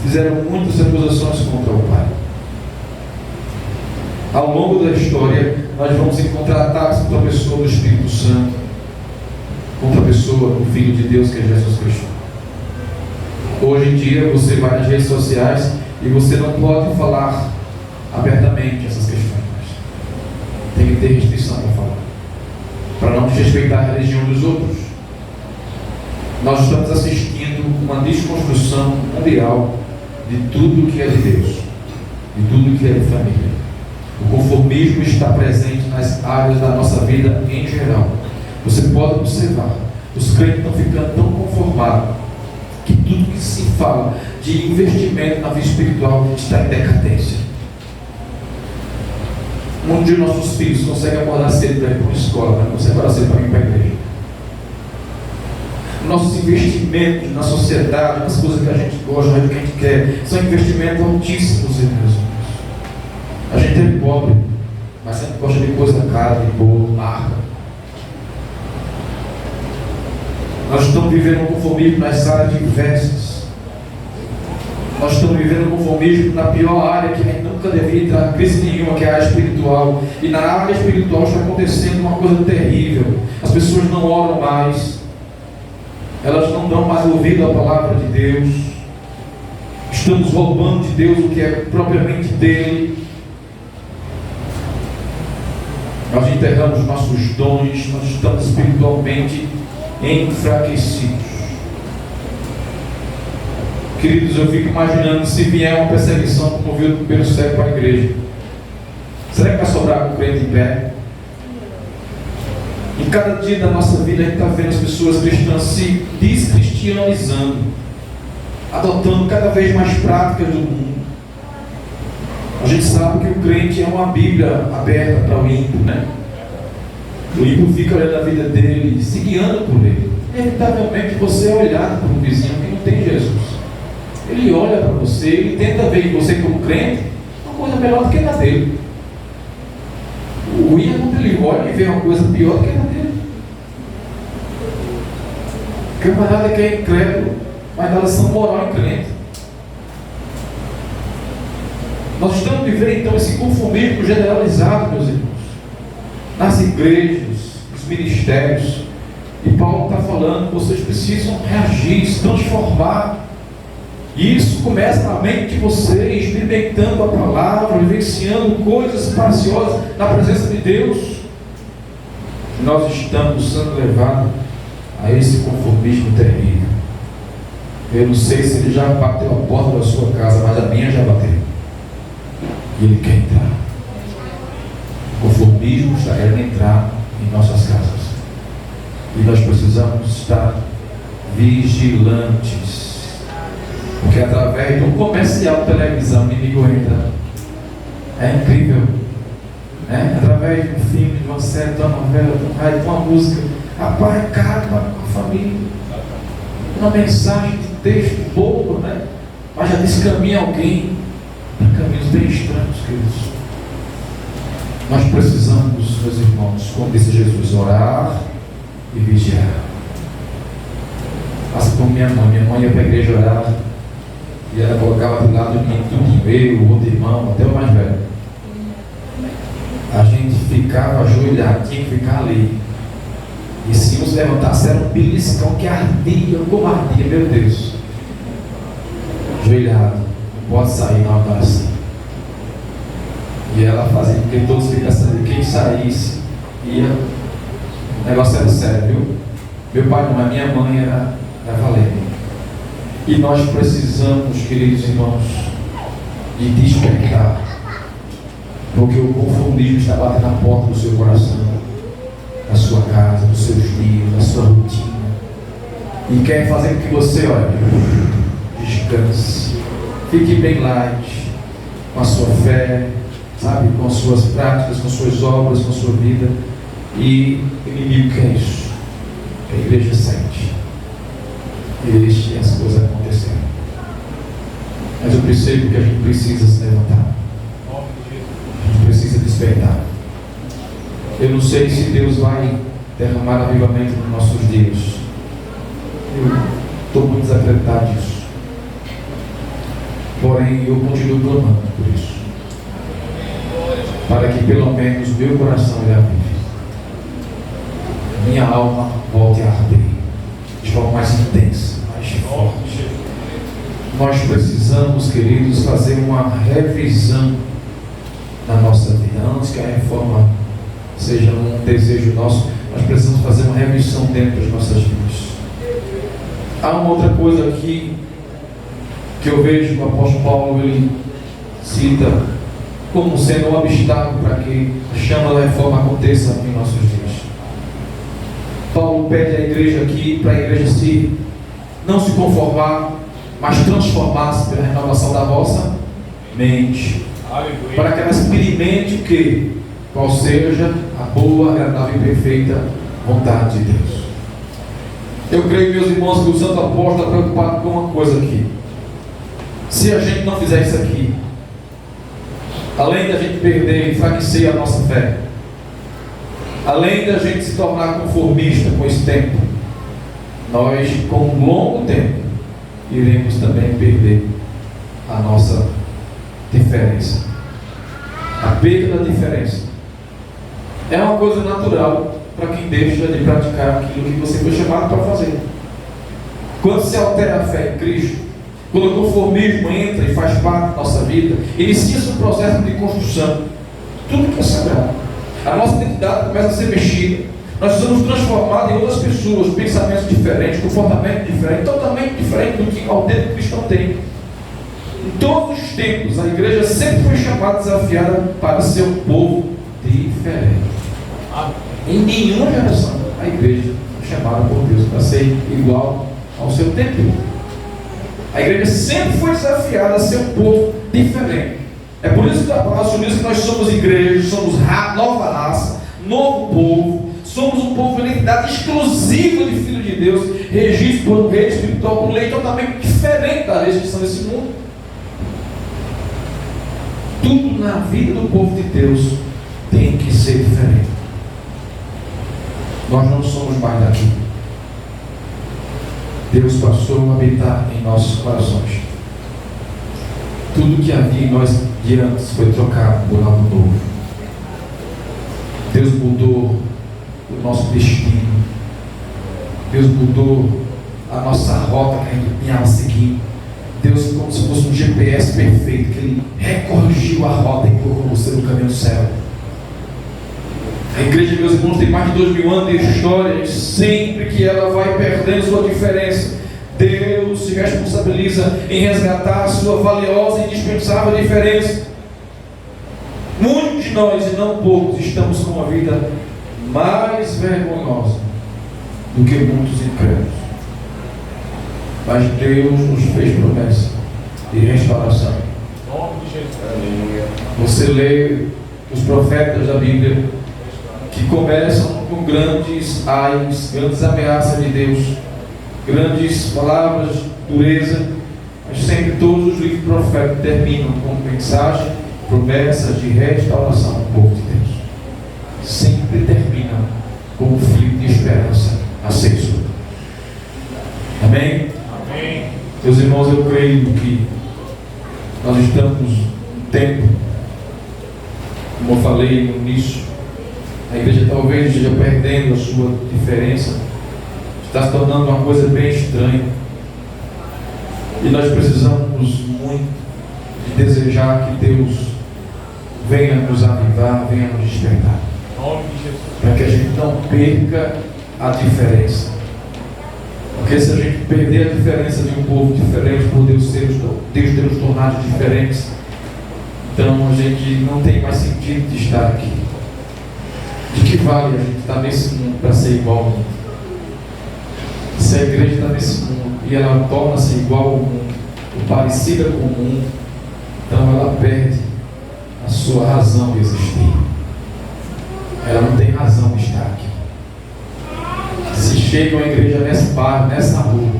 fizeram muitas acusações contra o Pai. Ao longo da história, nós vamos encontrar ataques contra a pessoa do Espírito Santo, contra a pessoa do Filho de Deus, que é Jesus Cristo. Hoje em dia, você vai nas redes sociais e você não pode falar abertamente essas questões. Tem que ter restrição para falar, para não desrespeitar a religião dos outros. Nós estamos assistindo uma desconstrução mundial de tudo que é de Deus, de tudo que é de família. O conformismo está presente nas áreas da nossa vida em geral. Você pode observar, os crentes estão ficando tão conformados que tudo que se fala de investimento na vida espiritual está em decadência. Um de nossos filhos consegue acordar cedo para ir para uma escola, mas não consegue acordar cedo para ir para a igreja. Nossos investimentos na sociedade, nas coisas que a gente gosta, do que a gente quer, são investimentos altíssimos, irmãos. A gente é pobre, mas sempre gosta de coisa cara, de boa, marca. Nós estamos vivendo um conformismo nas áreas diversas. Nós estamos vivendo um conformismo na pior área, que a gente nunca deveria entrar em crise nenhuma, que é a área espiritual. E na área espiritual está acontecendo uma coisa terrível. As pessoas não oram mais. Elas não dão mais ouvido à palavra de Deus. Estamos roubando de Deus o que é propriamente dele. Nós enterramos nossos dons, nós estamos espiritualmente enfraquecidos. Queridos, eu fico imaginando se vier uma perseguição como viu no primeiro século para a igreja. Será que vai sobrar com o crente em pé? Em cada dia da nossa vida a gente está vendo as pessoas cristãs se descristianizando, adotando cada vez mais práticas do mundo. A gente sabe que o crente é uma Bíblia aberta para o ímpio, né? O ímpio fica olhando a vida dele, se guiando por ele. Inevitavelmente você é olhado por um vizinho que não tem Jesus. Ele olha para você, ele tenta ver em você como crente uma coisa melhor do que a dele. O ímpio, quando ele olha e vê uma coisa pior do que a dele. O camarada que é incrédulo, mas dá lição moral em crente. Nós estamos vivendo então esse conformismo generalizado, meus irmãos, nas igrejas, nos ministérios. E Paulo está falando, vocês precisam reagir, se transformar. E isso começa na mente de vocês, experimentando a palavra, vivenciando coisas preciosas na presença de Deus. Nós estamos sendo levados a esse conformismo terrível. Eu não sei se ele já bateu a porta da sua casa, mas a minha já bateu. E ele quer entrar. O conformismo está querendo entrar em nossas casas. E nós precisamos estar vigilantes. Porque através de um comercial de televisão, o inimigo entra. É incrível. Através de um filme, de uma série, de uma novela, de um rádio, de uma música. Rapaz, acaba com a família. Uma mensagem de texto bobo, né? Mas já descaminha alguém para caminhos bem estranhos, queridos. Nós precisamos, meus irmãos, como disse Jesus, orar e vigiar. Assim como minha mãe ia para a igreja orar e ela colocava do lado de mim tudo, eu, o outro irmão, até o mais velho. A gente ficava ajoelhado, tinha que ficar ali. E se uns levantassem, era um beliscão que ardia, como ardia, meu Deus. Ajoelhado, não pode sair na oração. E ela fazia com que todos ficassem, quem saísse, ia. O negócio era sério, viu? Meu pai não, mas minha mãe era valente. E nós precisamos, queridos irmãos, de despertar. Porque o conformismo está batendo na porta do seu coração, da sua casa, dos seus dias, da sua rotina. E quer fazer com que você, olha, descanse, fique bem light com a sua fé, sabe, com as suas práticas, com as suas obras, com a sua vida. E o inimigo quer isso, que a igreja sente, deixe as coisas acontecerem. Mas eu percebo que a gente precisa se levantar, a gente precisa despertar. Eu não sei se Deus vai derramar avivamento nos nossos dias. Eu estou muito desacreditado disso. Porém, eu continuo clamando por isso, para que pelo menos meu coração ele avive, minha alma volte a arder de forma mais intensa, mais forte. Nós precisamos, queridos, fazer uma revisão na nossa vida. Antes que a reforma seja um desejo nosso, nós precisamos fazer uma revisão dentro das nossas vidas. Há uma outra coisa aqui que eu vejo que o apóstolo Paulo ele cita como sendo um obstáculo para que a chama da reforma aconteça em nossos dias. Paulo pede à igreja aqui para a igreja não se conformar, mas transformar-se pela renovação da vossa mente. Aleluia. Para que ela experimente o que? Qual seja a boa, agradável e perfeita vontade de Deus. Eu creio, meus irmãos, que o santo apóstolo está preocupado com uma coisa aqui. Se a gente não fizer isso aqui, além da gente perder e enfraquecer a nossa fé, além da gente se tornar conformista com esse tempo, nós, com um longo tempo, iremos também perder a nossa diferença. A perda da diferença é uma coisa natural para quem deixa de praticar aquilo que você foi chamado para fazer. Quando se altera a fé em Cristo, quando o conformismo entra e faz parte da nossa vida, inicia-se um processo de construção. Tudo que é sagrado, a nossa identidade começa a ser mexida. Nós somos transformados em outras pessoas, pensamentos diferentes, comportamento diferente, totalmente diferente do que o autêntico cristão tem. Em todos os tempos, a igreja sempre foi chamada, desafiada para ser um povo diferente. Em nenhuma geração a igreja foi chamada por Deus para ser igual ao seu tempo. A igreja sempre foi desafiada a ser um povo diferente. É por isso que a palavra diz que nós somos igreja, somos nova raça, novo povo, somos um povo de identidade exclusiva de filho de Deus, regido por um rei espiritual, por lei totalmente diferente da legislação desse mundo. Tudo na vida do povo de Deus tem que ser diferente. Nós não somos mais daqui. Deus passou a habitar em nossos corações. Tudo que havia em nós de antes foi trocado por algo novo. Deus mudou o nosso destino. Deus mudou a nossa rota que a gente tinha a seguir. Deus, como se fosse um GPS perfeito, que Ele recorrigiu a rota e colocou você no caminho do céu. A igreja, meus irmãos, tem mais de 2000 anos de história, e sempre que ela vai perdendo sua diferença, Deus se responsabiliza em resgatar a sua valiosa e indispensável diferença. Muitos de nós, e não poucos, estamos com uma vida mais vergonhosa do que muitos incrédulos. Mas Deus nos fez promessa de restauração. Você lê os profetas da Bíblia que começam com grandes ais, grandes ameaças de Deus, grandes palavras de dureza, mas sempre todos os livros proféticos terminam com mensagem, promessas de restauração do povo de Deus. Sempre terminam com um fio de esperança aceso. Amém? Amém. Meus irmãos, eu creio que nós estamos num tempo, como eu falei no início, a igreja talvez esteja perdendo a sua diferença, está se tornando uma coisa bem estranha. E nós precisamos muito de desejar que Deus venha nos avivar, venha nos despertar, para que a gente não perca a diferença. Porque se a gente perder a diferença de um povo diferente, por Deus ter nos tornado diferentes, Então a gente não tem mais sentido de estar aqui. De que vale a gente estar nesse mundo para ser igual ao mundo? Se a igreja está nesse mundo e ela torna-se igual ao mundo, ou parecida com o mundo, então ela perde a sua razão de existir. Ela não tem razão de estar aqui. Se chega uma igreja nesse bairro, nessa rua,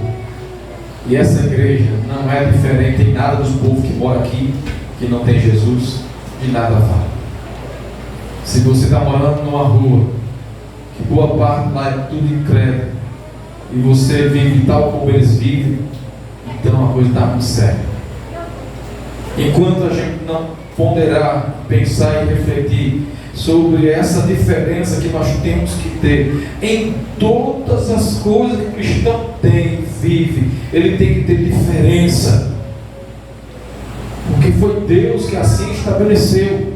e essa igreja não é diferente em nada dos povos que moram aqui, que não tem Jesus, de nada vale. Se você está morando numa rua, que boa parte lá é tudo incrédulo, e você vive tal como eles vivem, então a coisa está muito séria. Enquanto a gente não ponderar, pensar e refletir sobre essa diferença que nós temos que ter em todas as coisas que o cristão tem, vive, ele tem que ter diferença, porque foi Deus que assim estabeleceu.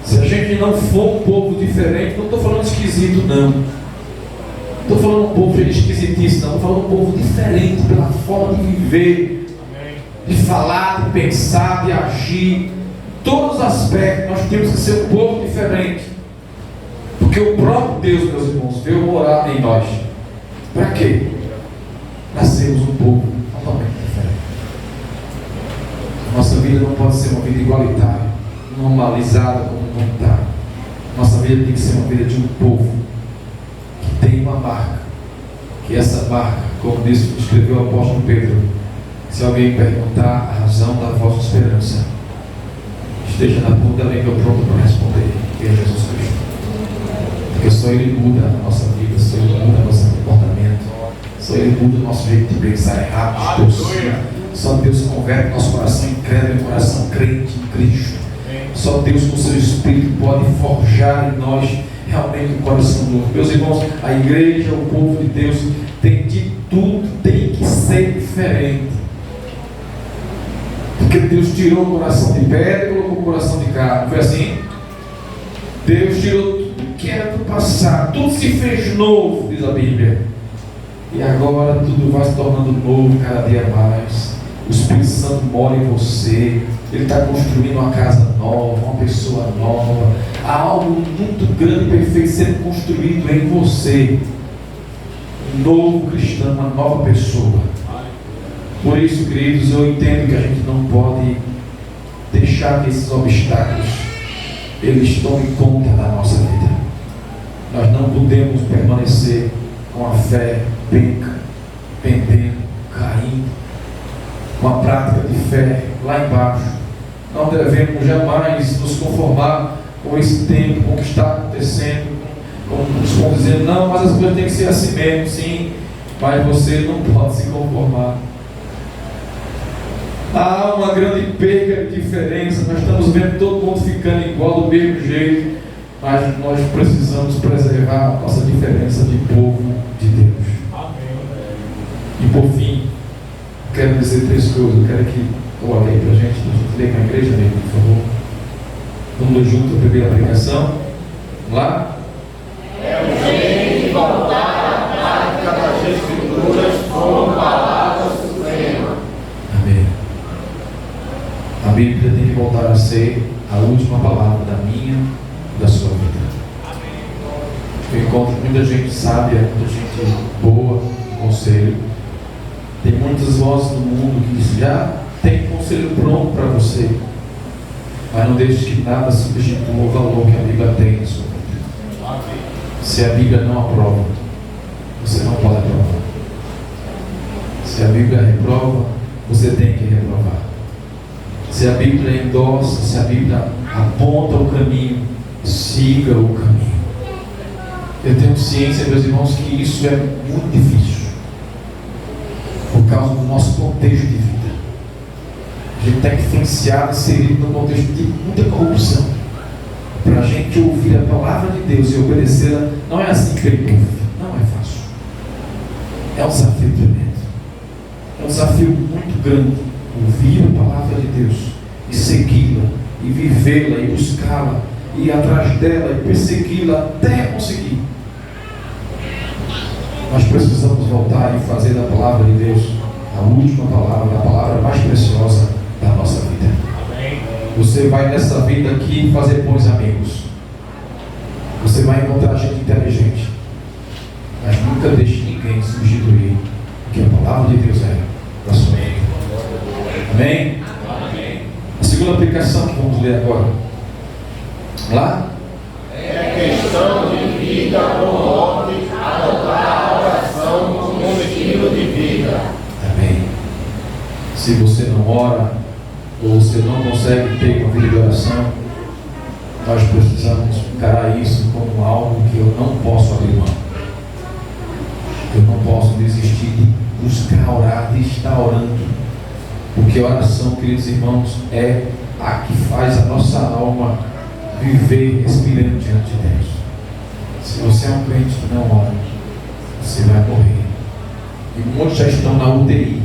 Se a gente não for um povo diferente, não estou falando esquisito não, estou falando um povo esquisitice não, estou falando um povo diferente pela forma de viver, de falar, de pensar, de agir, todos os aspectos. Nós temos que ser um povo diferente, porque o próprio Deus, meus irmãos, veio morar em nós. Para quê? Para sermos um povo totalmente diferente. Nossa vida não pode ser uma vida igualitária, normalizada como não está. Nossa vida tem que ser uma vida de um povo que tem uma marca, que essa marca, como escreveu o apóstolo Pedro, se alguém perguntar a razão da vossa esperança, esteja na ponta da língua pronto para responder, que é Jesus Cristo. Porque só Ele muda a nossa vida, só Ele muda o nosso comportamento, só Ele muda o nosso jeito de pensar errado, distorcido. Só Deus converte nosso coração incrédulo em coração crente em Cristo. Só Deus com seu Espírito pode forjar em nós realmente um coração novo. Meus irmãos, a igreja, o povo de Deus, tem de tudo, tem que ser diferente. Porque Deus tirou o coração de pedra e colocou o coração de carne. Foi assim? Deus tirou tudo que era do passado, tudo se fez novo, diz a Bíblia. E agora tudo vai se tornando novo cada dia mais. O Espírito Santo mora em você. Ele está construindo uma casa nova, uma pessoa nova. Há algo muito grande e perfeito sendo construído em você. Um novo cristão, uma nova pessoa. Por isso, queridos, eu entendo que a gente não pode deixar que esses obstáculos eles tomem conta da nossa vida. Nós não podemos permanecer com a fé pendendo, caindo, com a prática de fé lá embaixo. Não devemos jamais nos conformar com esse tempo, com o que está acontecendo, como uns vão dizendo, não, mas as coisas têm que ser assim mesmo, sim, mas você não pode se conformar. Há uma grande perda de diferença, nós estamos vendo todo mundo ficando igual do mesmo jeito, mas nós precisamos preservar a nossa diferença de povo de Deus. Amém. E por fim, quero dizer 3 coisas. Eu quero que coloque aí para a gente ler com a igreja mesmo, por favor. Vamos juntos a primeira pregação. Vamos lá? É urgente voltar à prática das Escrituras como palavra suprema. Amém. A Bíblia tem que voltar a ser a última palavra da minha e da sua vida. Eu encontro muita gente sábia, muita gente boa, conselho. Tem muitas vozes no mundo que já tem conselho pronto para você, mas não deixe que nada substitua o valor que a Bíblia tem na sua vida. Se a Bíblia não aprova, você não pode aprovar. Se a Bíblia reprova, você tem que reprovar. Se a Bíblia endossa, se a Bíblia aponta o caminho, siga o caminho. Eu tenho ciência, meus irmãos, que isso é muito difícil, por causa do nosso contexto de vida. A gente está influenciado, inserido num contexto de muita corrupção. Para a gente ouvir a palavra de Deus e obedecê-la, não é assim que ele ouve. Não é fácil. É um desafio tremendo. É um desafio muito grande. Ouvir a palavra de Deus e segui-la, e vivê-la, e buscá-la, e ir atrás dela, e persegui-la até conseguir. Nós precisamos voltar e fazer da palavra de Deus a última palavra, a palavra mais preciosa da nossa vida. Amém. Você vai nessa vida aqui fazer bons amigos. Você vai encontrar gente inteligente. Mas nunca deixe ninguém substituir o que a palavra de Deus é da sua vida. Amém? Amém? A segunda aplicação que vamos ler agora. Vamos lá? É questão de vida ou morte, adotar a oração como estilo de vida. Amém. Se você não ora, ou você não consegue ter uma vida de oração, nós precisamos encarar isso como algo que eu não posso abrir mão. Eu não posso desistir de buscar orar, de estar orando, porque a oração, queridos irmãos, é a que faz a nossa alma viver respirando diante de Deus. Se você é um crente que não ora, você vai morrer. E muitos já estão na UTI,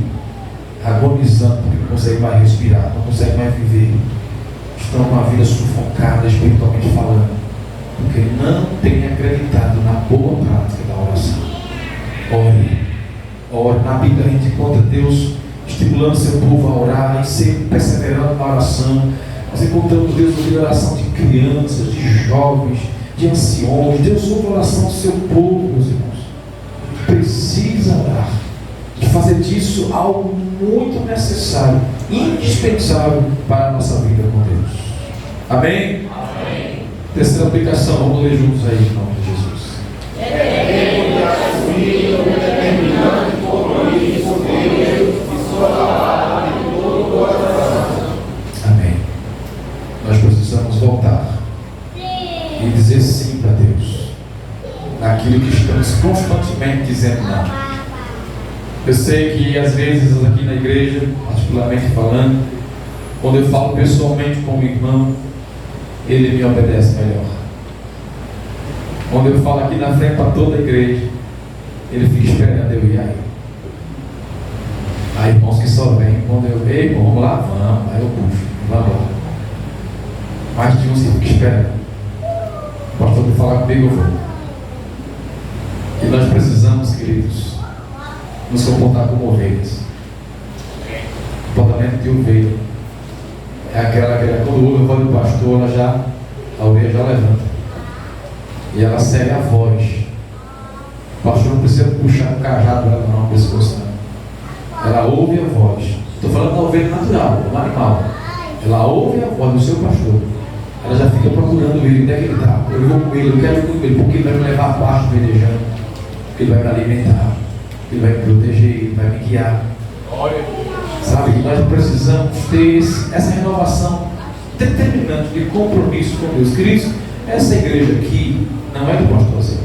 agonizando, porque não conseguem mais respirar, não conseguem mais viver. Estão com a vida sufocada, espiritualmente falando, porque não têm acreditado na boa prática da oração. Ore. Na Bíblia a gente encontra Deus estimulando seu povo a orar e ser perseverando na oração. Nós encontramos Deus ouvindo a oração de crianças, de jovens, de anciões. Deus ouve a oração do seu povo, meus irmãos. Precisa orar. E fazer disso algo muito necessário, indispensável para a nossa vida com Deus. Amém? Amém. Terceira aplicação, vamos ler juntos aí em nome de Jesus. É tempo de assumir um determinante compromisso com Deus e sua palavra de todo o coração. Amém. Nós precisamos voltar e dizer sim para Deus naquilo que estamos constantemente dizendo não. Eu sei que às vezes aqui na igreja, particularmente falando, quando eu falo pessoalmente com o irmão, ele me obedece melhor. Quando eu falo aqui na frente para toda a igreja, ele fica esperando eu ir aí. Há irmãos que só vêm quando eu ei, irmão, vamos lá, vamos, aí eu puxo, vamos lá. Mas de uns que ficam esperando. O pastor vai falar comigo, eu vou. E nós precisamos, queridos, nos comportar como ovelhas. Comportamento de ovelha é aquela quando ouve a voz do pastor, a ovelha já levanta e ela segue a voz. O pastor não precisa puxar o cajado dela, não, o pescoço não. Ela ouve a voz. Estou falando da ovelha natural, do animal. Ela ouve a voz do seu pastor. Ela já fica procurando ele, onde é que ele está? Eu vou com ele, eu quero ir com ele, porque ele vai me levar a baixo vedejando, ele vai me alimentar, ele vai me proteger, ele vai me guiar. Sabe que nós precisamos ter essa renovação determinante de compromisso com Deus. Queridos, essa igreja aqui não é do pastor Zé.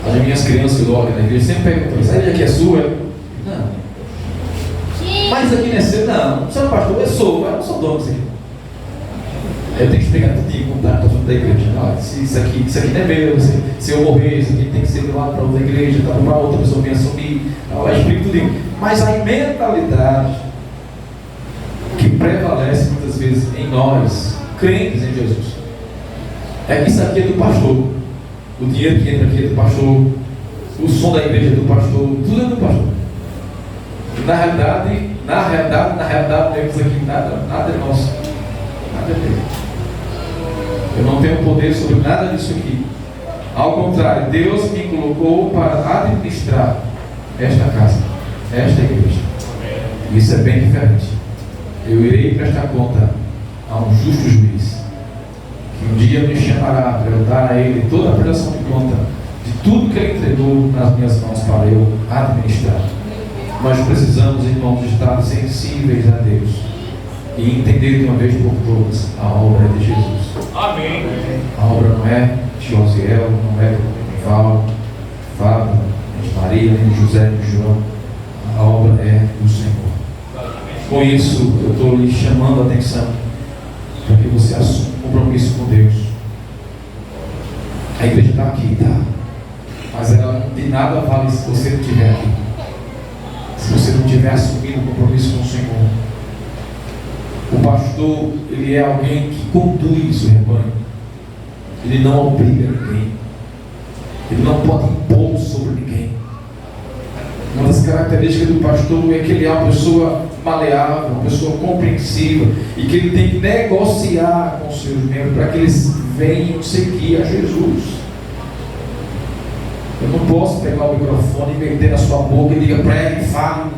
As minhas crianças que logo na igreja sempre perguntam: essa igreja aqui é sua? Não. Mas aqui não é seu? Não. Você é pastor? Eu sou, eu não sou dono desse. Eu tenho que explicar tudinho como está da igreja. Não, isso aqui não é meu. Se eu morrer, isso aqui tem que ser levado para outra igreja, para outra pessoa me assumir. Eu explico tudinho. Mas a mentalidade que prevalece muitas vezes em nós, crentes em Jesus, é que isso aqui é do pastor. O dinheiro que entra aqui é do pastor. O som da igreja é do pastor. Tudo é do pastor. Na realidade, temos aqui nada é nosso. Nada é dele. Eu não tenho poder sobre nada disso aqui. Ao contrário, Deus me colocou para administrar esta casa, esta igreja. Isso é bem diferente. Eu irei prestar conta a um justo juiz, que um dia me chamará para eu dar a ele toda a prestação de conta de tudo que ele entregou nas minhas mãos para eu administrar. Nós precisamos, irmãos, estar sensíveis a Deus e entender de uma vez por todas a obra de Jesus. Amém. A obra não é de Josiel, não é de Val, Fábio, nem de Maria, nem de José, nem de João. A obra é do Senhor. Com isso, eu estou lhe chamando a atenção para que você assuma um compromisso com Deus. A igreja está aqui, tá? Mas ela de nada vale se você não estiver aqui. Se você não tiver assumido um compromisso com o Senhor. O pastor, ele é alguém que conduz o rebanho. Ele não obriga ninguém. Ele não pode impor sobre ninguém. Uma das características do pastor é que ele é uma pessoa maleável, uma pessoa compreensiva, e que ele tem que negociar com os seus membros para que eles venham seguir a Jesus. Eu não posso pegar o microfone e meter na sua boca e diga pregue e fale.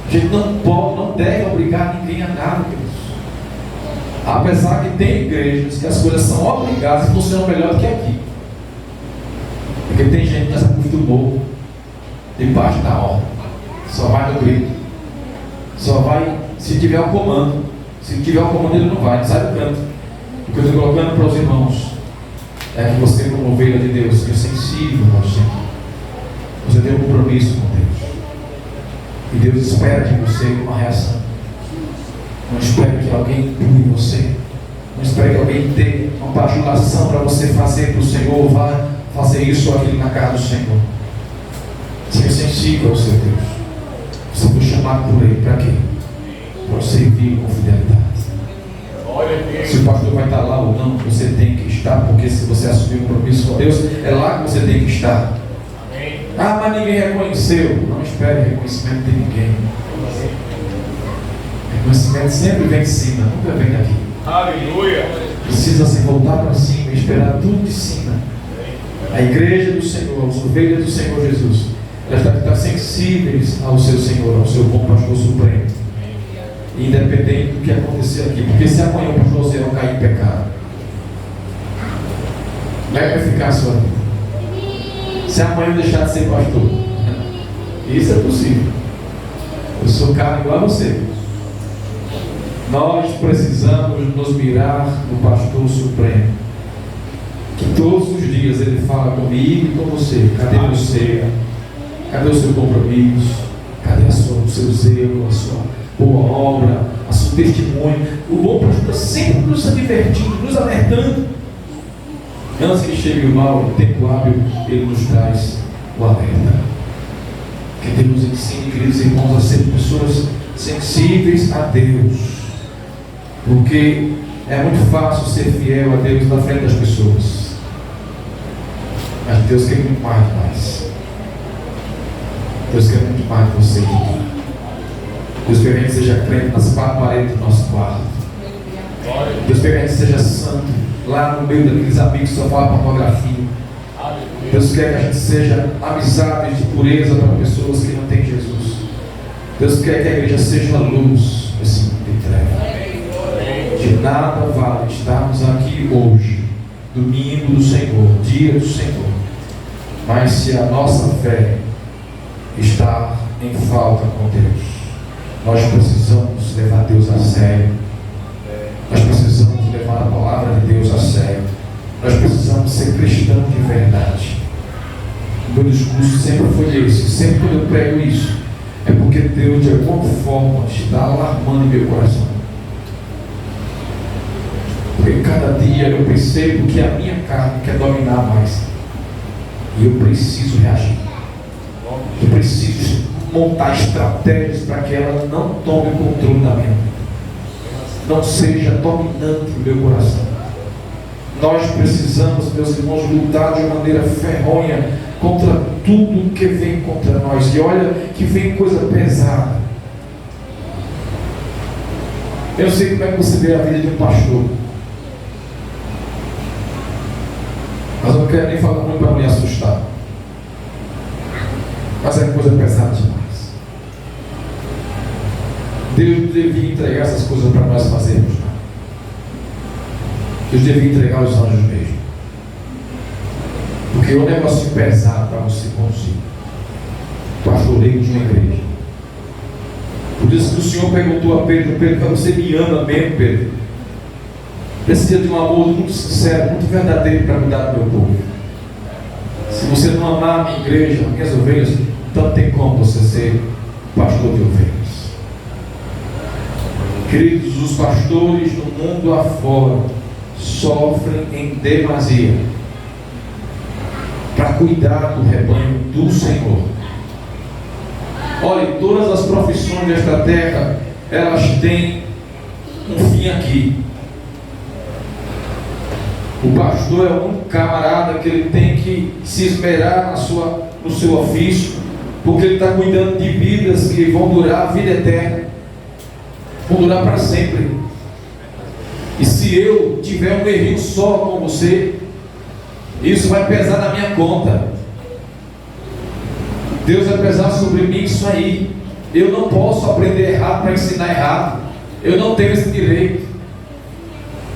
A gente não pode, não deve obrigar ninguém a nada, Deus. Apesar que tem igrejas que as coisas são obrigadas e funcionam melhor do que aqui. Porque tem gente que já se acostumou debaixo da ordem. Só vai no grito. Só vai se tiver o comando. Se tiver o comando, ele não vai, não sai do canto. O que eu estou colocando para os irmãos é que você, como ovelha de Deus, seja sensível ao Senhor. Você tem um compromisso com Deus. E Deus espera de você uma reação. Não espere que alguém empurre você. Não espere que alguém dê uma bajulação para você fazer para o Senhor. Vá fazer isso ou aquilo na casa do Senhor. Seja sensível ao seu Deus. Você foi chamado por Ele para quê? Para servir com fidelidade. Se o pastor vai estar lá ou não, você tem que estar, porque se você assumir um compromisso com Deus, é lá que você tem que estar. Ah, mas ninguém reconheceu. Não espere reconhecimento de ninguém. Reconhecimento sempre vem de cima, nunca vem daqui. Aleluia! Precisa se voltar para cima e esperar tudo de cima. A igreja do Senhor, as ovelhas do Senhor Jesus, elas têm que estar sensíveis ao seu Senhor, ao seu bom pastor supremo. Independente do que acontecer aqui, porque se amanhã o pastor Zé não cair em pecado, como é que vai ficar a sua vida? Se amanhã deixar de ser pastor, isso é possível. Eu sou cara igual a você. Nós precisamos nos mirar no pastor supremo, que todos os dias ele fala comigo e com você. Cadê você? Cadê o seu compromisso? Cadê o seu zelo, a sua boa obra, o seu testemunho? O bom pastor está sempre nos advertindo, nos alertando. Antes que chegue o mal, o tempo hábil, ele nos traz o alerta. Que Deus nos ensine, queridos irmãos, a ser pessoas sensíveis a Deus. Porque é muito fácil ser fiel a Deus na frente das pessoas. Mas Deus quer muito mais de nós. Deus quer muito mais de você. Deus quer que a gente seja crente nas quatro paredes do nosso quarto. Deus quer que a gente seja santo lá no meio daqueles amigos que só falam pornografia. Deus quer que a gente seja amizade de pureza para pessoas que não têm Jesus. Deus quer que a igreja seja a luz desse mundo de trevas. De nada vale estarmos aqui hoje, domingo do Senhor, dia do Senhor, mas se a nossa fé está em falta com Deus, nós precisamos levar Deus a sério. Nós precisamos levar a palavra de Deus a sério. Nós precisamos ser cristãos de verdade. O meu discurso sempre foi esse. Sempre quando eu prego isso, é porque Deus de alguma forma está alarmando meu coração. Porque cada dia eu percebo que a minha carne quer dominar mais. E eu preciso reagir. Eu preciso montar estratégias para que ela não tome o controle da minha vida. Não seja dominante no meu coração. Nós precisamos, meus irmãos, lutar de maneira ferronha contra tudo que vem contra nós. E olha que vem coisa pesada. Eu sei como é que você vê a vida de um pastor. Mas eu não quero nem falar muito para não me assustar. Mas é coisa pesada demais. Deus devia entregar essas coisas para nós fazermos. Deus devia entregar os anjos mesmo. Porque é um negócio pesado para você conseguir. Pastoreio de uma igreja. Por isso que o Senhor perguntou a Pedro: Pedro, você me ama mesmo, Pedro? Precisa de um amor muito sincero, muito verdadeiro para cuidar do meu povo. Se você não amar a minha igreja, as minhas ovelhas, então não tem como você ser pastor de ovelhas. Queridos, os pastores no mundo afora sofrem em demasia para cuidar do rebanho do Senhor. Olha, todas as profissões desta terra, elas têm um fim aqui. O pastor é um camarada que ele tem que se esmerar no seu ofício, porque ele está cuidando de vidas que vão durar a vida eterna. vão durar para sempre. E se eu tiver um errinho só com você, isso vai pesar na minha conta. Deus vai pesar sobre mim isso aí. Eu não posso aprender errado para ensinar errado. Eu não tenho esse direito.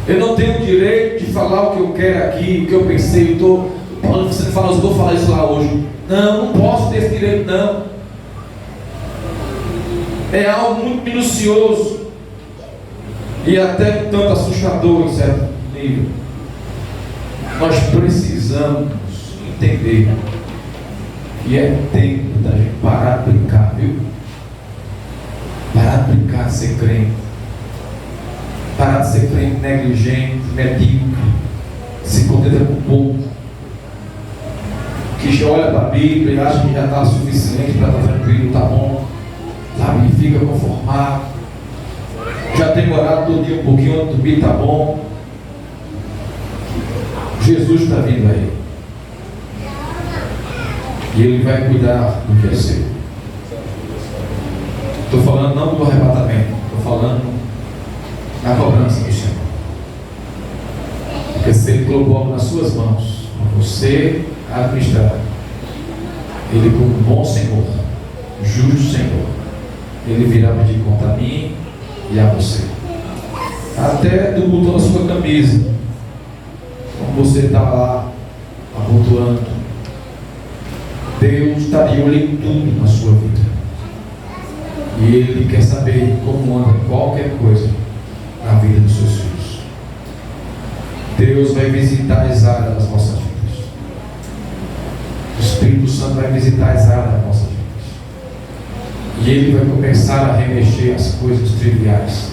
Eu não tenho o direito de falar o que eu quero aqui, o que eu pensei. Você fala, eu vou falar isso lá hoje. Não posso ter esse direito, não. É algo muito minucioso e até um tanto assustador em certo nível. Nós precisamos entender que é tempo da gente parar de brincar, viu? Parar de brincar de ser crente. Parar de ser crente negligente, medíocre, se contenta com pouco, que já olha para a Bíblia e acha que já está suficiente para estar tranquilo, está bom, sabe? E fica conformado. Já tem orado todo dia um pouquinho, antes de dormir, está bom. Jesus está vindo aí. E Ele vai cuidar do que é seu. Estou falando não do arrebatamento, estou falando na cobrança do Senhor. Porque se Ele colocou algo nas suas mãos, para você administrar, Ele, como bom Senhor, justo Senhor, Ele virá pedir conta a mim e a você. Até do botão da sua camisa, como você está lá abotoando, Deus está de olho em tudo na sua vida. E Ele quer saber como anda qualquer coisa na vida dos seus filhos. Deus vai visitar as áreas das nossas vidas. O Espírito Santo vai visitar as áreas das nossas vidas. E Ele vai começar a remexer as coisas triviais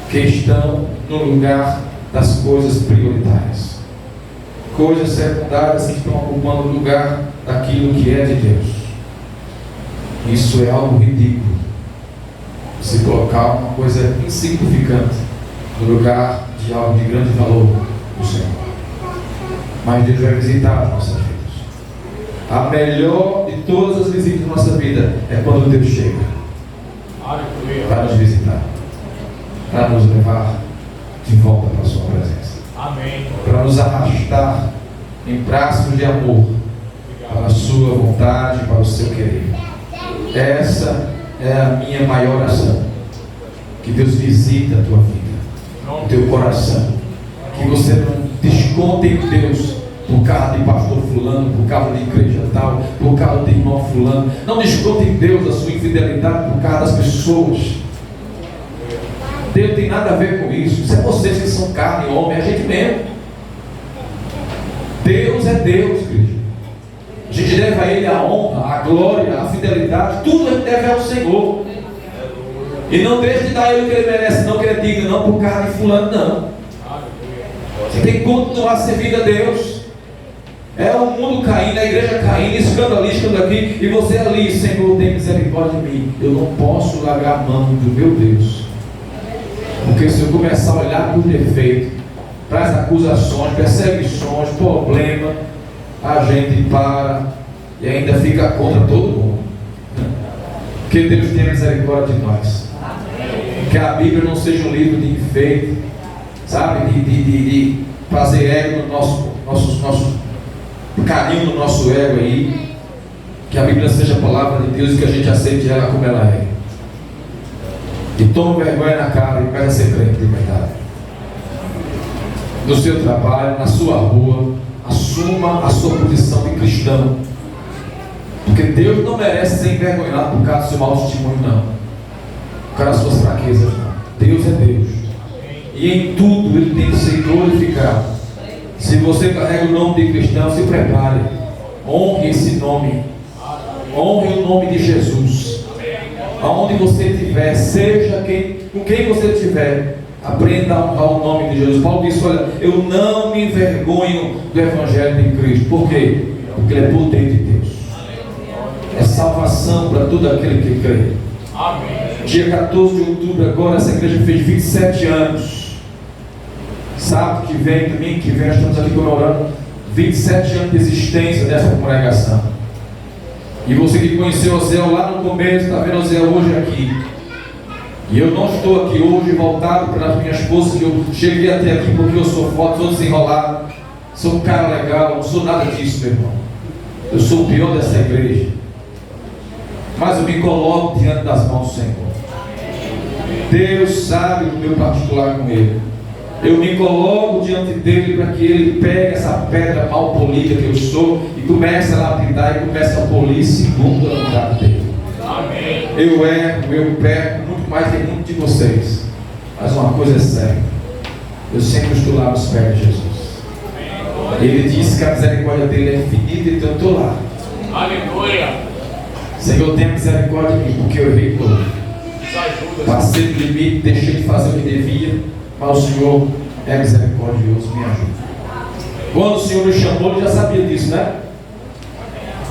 que estão no lugar das coisas prioritárias. Coisas secundárias que estão ocupando o lugar daquilo que é de Deus. Isso é algo ridículo. Se colocar uma coisa insignificante no lugar de algo de grande valor do Senhor. Mas Deus vai visitar as nossas vidas. A melhor de todas as visitas da nossa vida é quando Deus chega para nos visitar, para nos levar de volta para a sua presença. Amém. Para nos arrastar em braços de amor para a sua vontade, para o seu querer. Essa é a minha maior oração. Que Deus visite a tua vida, o teu coração. Que você não desconte em Deus por causa de pastor fulano, por causa de igreja tal, por causa de irmão fulano. Não desconte em Deus a sua infidelidade por causa das pessoas. Deus não tem nada a ver com isso. Isso é vocês que são carne e homem, é a gente mesmo. Deus é Deus, igreja. A gente deve a Ele a honra, a glória, a fidelidade. Tudo a gente deve ao Senhor. E não deixe de dar a Ele o que Ele merece, não que Ele diga, não por causa de fulano, não. Você tem que continuar servindo a Deus. É o mundo caindo, a igreja caindo, escandalísticos aqui, e você ali, Senhor, tem misericórdia de mim. Eu não posso largar a mão do meu Deus. Porque se eu começar a olhar por defeito, para as acusações, perseguições, problema, a gente para e ainda fica contra todo mundo. Que Deus tenha misericórdia de nós. Que a Bíblia não seja um livro de enfeite, sabe, de fazer ego no nosso carinho no nosso ego aí. Que a Bíblia seja a palavra de Deus e que a gente aceite ela como ela é. E tome vergonha na cara e comece a ser crente de verdade. No seu trabalho, na sua rua, assuma a sua posição de cristão. Porque Deus não merece ser envergonhado por causa do seu mau testemunho, não. Por causa das suas fraquezas, não. Deus é Deus. E em tudo Ele tem que ser glorificado. Se você carrega o nome de cristão, se prepare. Honre esse nome. Honre o nome de Jesus. Aonde você estiver, seja com quem você estiver, aprenda a honrar o nome de Jesus. Paulo disse, olha, eu não me envergonho do Evangelho de Cristo. Por quê? Porque ele é poder de Deus. É salvação para todo aquele que crê. Amém. Dia 14 de outubro agora, essa igreja fez 27 anos. Sábado que vem, domingo que vem, nós estamos aqui comemorando 27 anos de existência dessa congregação. E você que conheceu o Zé lá no começo, está vendo o Zé hoje aqui. E eu não estou aqui hoje voltado para as minhas coisas, que eu cheguei até aqui porque eu sou forte, sou desenrolado, sou um cara legal, não sou nada disso, meu irmão. Eu sou o pior dessa igreja. Mas eu me coloco diante das mãos do Senhor. Deus sabe do meu particular com Ele. Eu me coloco diante dele para que Ele pegue essa pedra mal polida que eu sou e comece a lapidar e comece a polir segundo a vontade dele. Amém. Eu erro, eu peco muito mais que muitos de vocês. Mas uma coisa é certa: eu sempre estou lá aos pés de Jesus. Ele disse que a misericórdia dele é infinita, então eu estou lá. Aleluia. Senhor, tenha misericórdia de mim, porque eu errei todo. Passei do limite, deixei de fazer o que devia, mas o Senhor é misericordioso, me ajuda. Quando o Senhor me chamou, ele já sabia disso, né?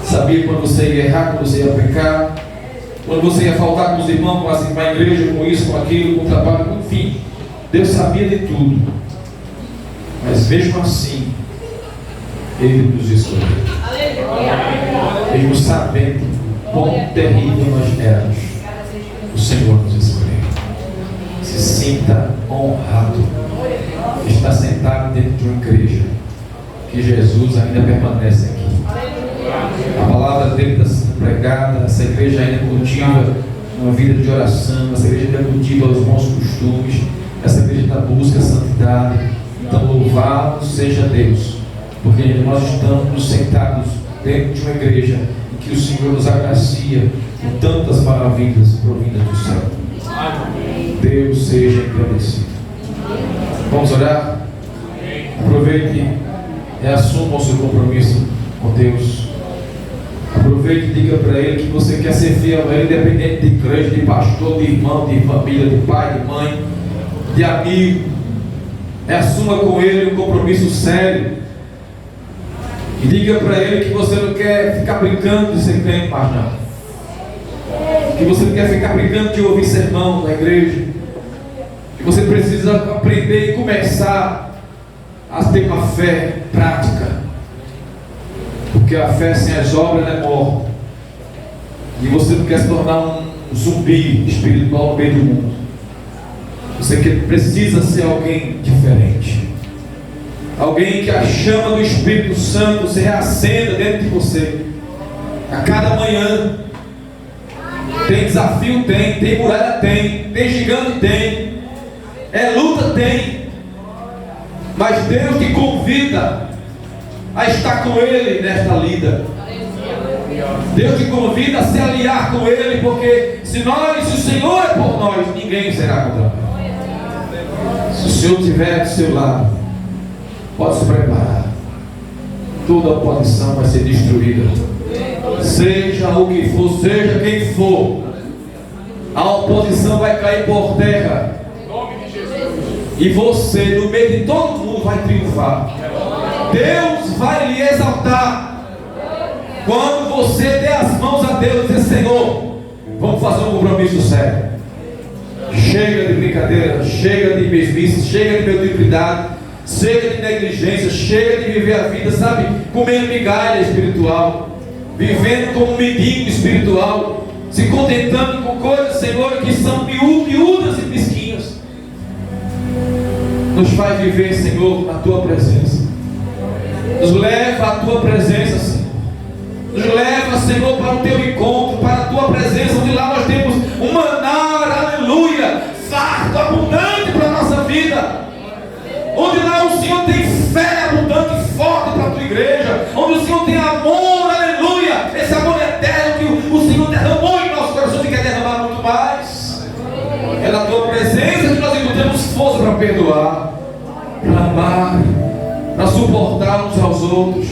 Sabia quando você ia errar, quando você ia pecar, quando você ia faltar com os irmãos, com a igreja, com isso, com aquilo, com o trabalho, enfim. Deus sabia de tudo. Mas mesmo assim, Ele nos escolheu. Mesmo sabendo quão terrível nós éramos, o Senhor nos escolheu. Se sinta honrado de estar sentado dentro de uma igreja que Jesus ainda permanece aqui. A palavra dele está sendo pregada, essa igreja ainda cultiva uma vida de oração, essa igreja ainda cultiva os bons costumes, essa igreja ainda busca a santidade. Então louvado seja Deus, porque nós estamos sentados dentro de uma igreja em que o Senhor nos agracia com tantas maravilhas provindas do céu. Deus seja agradecido. Vamos orar? Aproveite e assuma o seu compromisso com Deus. Aproveite e diga para Ele que você quer ser fiel a Ele, independente de igreja, de pastor, de irmão, de família, de pai, de mãe, de amigo. Assuma com Ele um compromisso sério. E diga para Ele que você não quer ficar brincando de ser crente mais não. Que você não quer ficar brincando de ouvir sermão na igreja. Que você precisa aprender e começar a ter uma fé prática. Porque a fé sem as obras é morta. E você não quer se tornar um zumbi espiritual no meio do mundo. Você precisa ser alguém diferente. Alguém que a chama do Espírito Santo se reacenda dentro de você. A cada manhã. Tem desafio? Tem muralha? Tem gigante? Tem. É luta? Tem. Mas Deus te convida a estar com Ele nesta lida. Deus te convida a se aliar com Ele, porque se o Senhor é por nós, ninguém será contra nós. Se o Senhor estiver do seu lado, pode se preparar. Toda oposição vai ser destruída. Seja o que for, seja quem for, a oposição vai cair por terra. E você, no meio de todo mundo, vai triunfar. Deus vai lhe exaltar. Quando você der as mãos a Deus e dizer: Senhor, vamos fazer um compromisso sério. Chega de brincadeira, chega de mesmice, chega de mediocridade, chega de negligência, chega de viver a vida, sabe, comendo migalha espiritual, vivendo como um mendigo espiritual, se contentando com coisas, Senhor, que são miúdas e mesquinhas. Nos faz viver, Senhor, na Tua presença. Nos leva à Tua presença, Senhor. Nos leva, Senhor, para o Teu encontro, para a Tua presença, onde lá nós temos um maná, aleluia, farto, abundante para a nossa vida. Onde lá o Senhor tem fé abundante e forte para a Tua igreja. Onde o Senhor tem amor, aleluia, esse amor eterno que o Senhor derramou em nossos corações e quer derramar muito mais. É na Tua presença que nós encontramos força para perdoar, para amar, para suportar uns aos outros.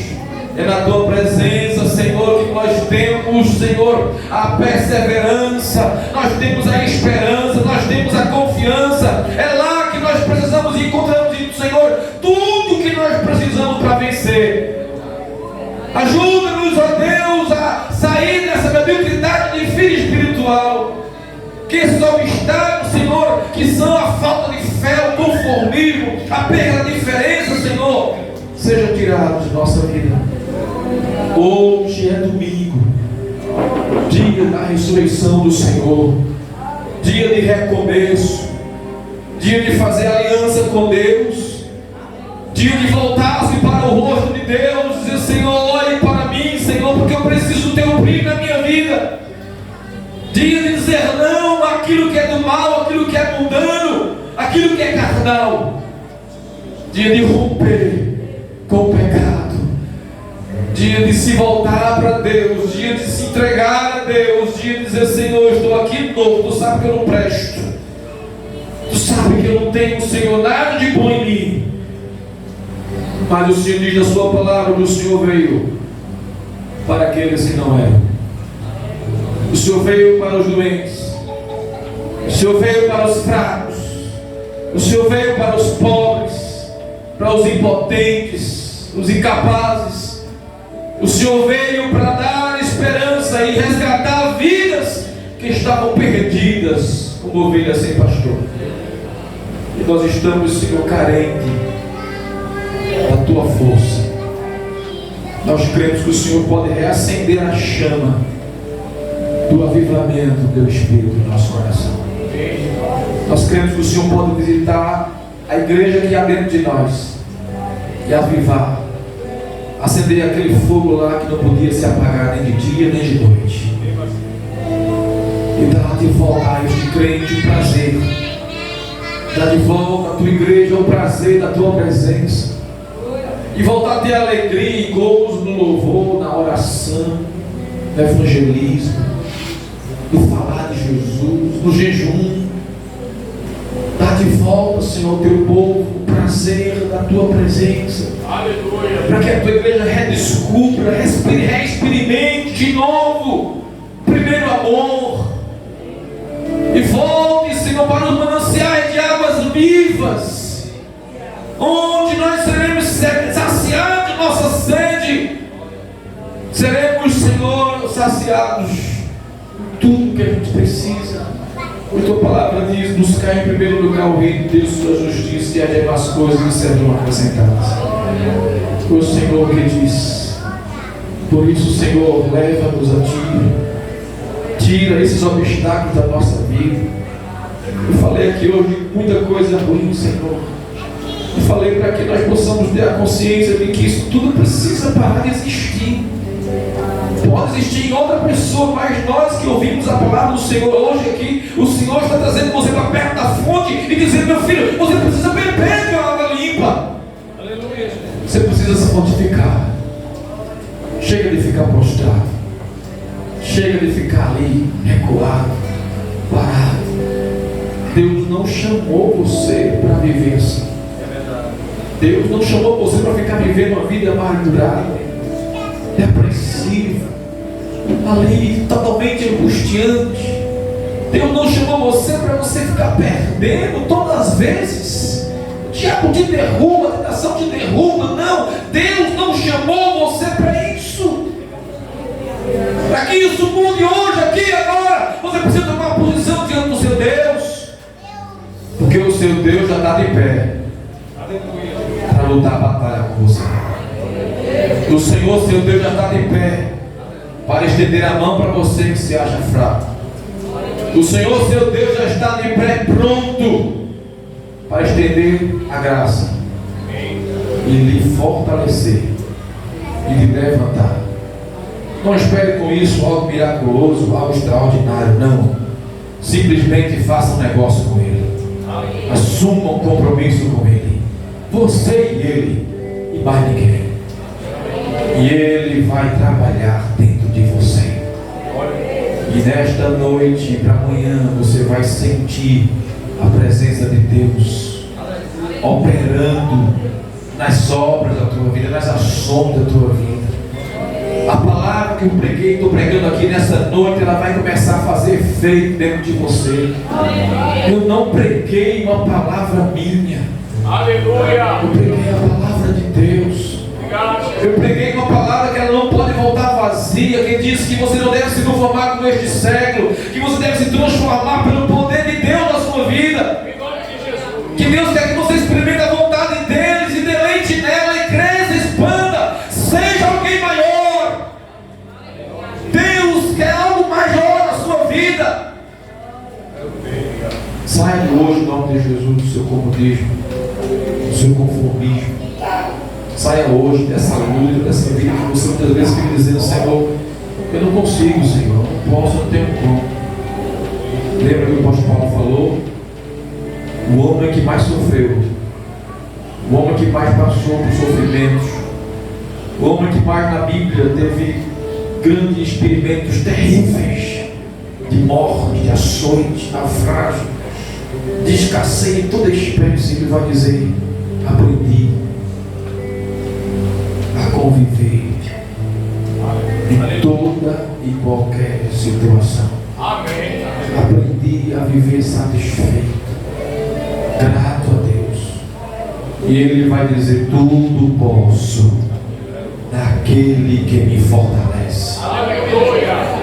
É na Tua presença, Senhor, que nós temos, Senhor, a perseverança, nós temos a esperança, nós temos a confiança. É lá que nós precisamos e encontramos, Senhor, tudo que nós precisamos para vencer. Ajuda-nos, ó Deus, a sair dessa mediocridade de filho espiritual. Que esses obstáculos, Senhor, que são a falta de fé, o conformismo, a perda da diferença, Senhor, sejam tirados de nossa vida. Hoje é domingo, dia da ressurreição do Senhor. dia de recomeço, dia de fazer aliança com Deus, dia de voltar-se para o rosto de Deus, dizer: Senhor, olhe para mim, Senhor, porque eu preciso ter um brilho na minha vida. Dia de dizer não àquilo que é do mal, aquilo que é mundano, aquilo que é carnal. Dia de romper com o pecado, dia de se voltar para Deus, dia de se entregar a Deus, dia de dizer: Senhor, eu estou aqui de novo, tu sabe que eu não presto, tu sabe que eu não tenho, Senhor, nada de bom em mim, mas o Senhor diz na sua palavra que o Senhor veio para aqueles que não eram, o Senhor veio para os doentes, o Senhor veio para os fracos, o Senhor veio para os pobres, para os impotentes, os incapazes. O Senhor veio para dar esperança e resgatar vidas que estavam perdidas como ovelhas sem pastor. E nós estamos, Senhor, carentes da Tua força. Nós cremos que o Senhor pode reacender a chama do avivamento do Teu Espírito no nosso coração. Nós cremos que o Senhor pode visitar a igreja que há dentro de nós e avivar, acender aquele fogo lá que não podia se apagar nem de dia nem de noite, e dar de volta a este crente o prazer, dar de volta à tua igreja o prazer da tua presença, e voltar a ter alegria e gozo no louvor, na oração, no evangelismo, no falar de Jesus, no jejum. Dá de volta, Senhor, ao teu povo o prazer da tua presença. Aleluia. Para que a tua igreja redescubra, reexperimente de novo o primeiro amor. E volte, Senhor, para os mananciais de águas vivas, onde nós seremos saciados de nossa sede. Seremos, Senhor, saciados de tudo que a gente precisa. A tua palavra diz: buscar em primeiro lugar o reino de Deus, sua justiça, e as demais coisas lhe serão acrescentadas. Foi o Senhor que diz. Por isso, Senhor, leva-nos a Ti, tira esses obstáculos da nossa vida. Eu falei aqui hoje muita coisa ruim, Senhor. Eu falei para que nós possamos ter a consciência de que isso tudo precisa parar de existir. Pode existir em outra pessoa, mas nós que ouvimos a palavra do Senhor hoje aqui, o Senhor está trazendo você para perto da fonte e dizendo: meu filho, você precisa beber de uma água limpa. Aleluia. Você precisa se fortificar. Chega de ficar prostrado, chega de ficar ali recuado, parado. Deus não chamou você para viver assim. Deus não chamou você para ficar vivendo uma vida amargurada, depressiva, ali totalmente angustiante. Deus não chamou você para você ficar perdendo todas as vezes. O diabo te derruba, a tentação te derruba. Não, Deus não chamou você para isso. Para que isso mude hoje, aqui, agora. Você precisa tomar uma posição diante do seu Deus, porque o seu Deus já está de pé para lutar a batalha com você. O Senhor, seu Deus, já está de pé para estender a mão para você que se acha fraco. O Senhor, seu Deus, já está de pé pronto para estender a graça e lhe fortalecer e lhe levantar. Não espere com isso algo miraculoso, algo extraordinário, não. Simplesmente faça um negócio com Ele. Assuma um compromisso com Ele. Você e Ele, e mais ninguém. E Ele vai trabalhar dentro de você. E nesta noite para amanhã você vai sentir a presença de Deus operando nas obras da tua vida, nas ações da tua vida. A palavra que eu preguei, estou pregando aqui nessa noite, ela vai começar a fazer efeito dentro de você. Eu não preguei uma palavra minha. Aleluia! Eu preguei a palavra de Deus. Eu preguei uma palavra que ela não pode voltar vazia. Quem disse que você não deve se conformar com este século, que você deve se transformar pelo poder de Deus na sua vida. Que Deus quer que você experimente a vontade dele, se deleite nela e cresça, expanda, seja alguém maior. Deus quer algo maior na sua vida. Saia hoje, em nome de Jesus, do seu comodismo, do seu conformismo. Saia hoje dessa luta, dessa vida que você muitas vezes fica dizendo: Senhor, eu não consigo, Senhor, não posso, não tenho como. Lembra que o apóstolo Paulo falou? O homem que mais sofreu, o homem que mais passou por sofrimentos, o homem que mais na Bíblia teve grandes experimentos terríveis de morte, de açoite, naufrágio, de escassez, toda espécie, ele vai dizer: aprendi a conviver em toda e qualquer situação. Amém. Aprendi a viver satisfeito, grato a Deus. E ele vai dizer: tudo posso naquele que me fortalece. Aleluia.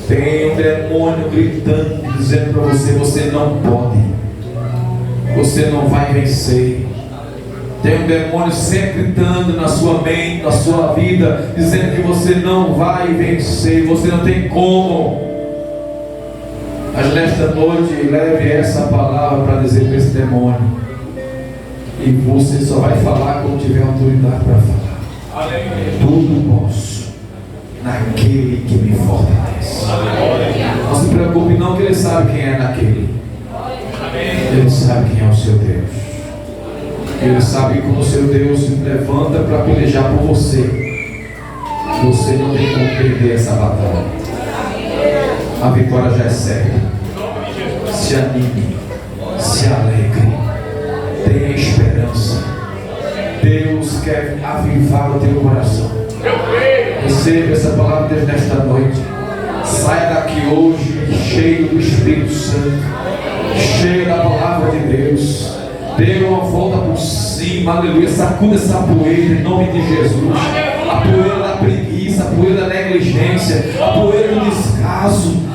Tem um demônio gritando, dizendo para você: você não pode, você não vai vencer. Tem um demônio sempre gritando na sua mente, na sua vida, dizendo que você não vai vencer, você não tem como. Mas nesta noite, leve essa palavra para dizer para esse demônio, e você só vai falar quando tiver autoridade para falar. Aleluia. Tudo posso naquele que me fortalece. Não se preocupe não, que ele sabe quem é naquele. Ele sabe quem é o seu Deus. Ele sabe que quando o seu Deus se levanta para pelejar por você, você não tem como perder essa batalha. A vitória já é certa. Se anime, se alegre, tenha esperança. Deus quer avivar o teu coração. Receba essa palavra de Deus nesta noite. Saia daqui hoje cheio do Espírito Santo, cheio da palavra de Deus. Dê uma volta por cima, aleluia. Sacuda essa poeira em nome de Jesus. A poeira da preguiça, a poeira da negligência, a poeira do descaso.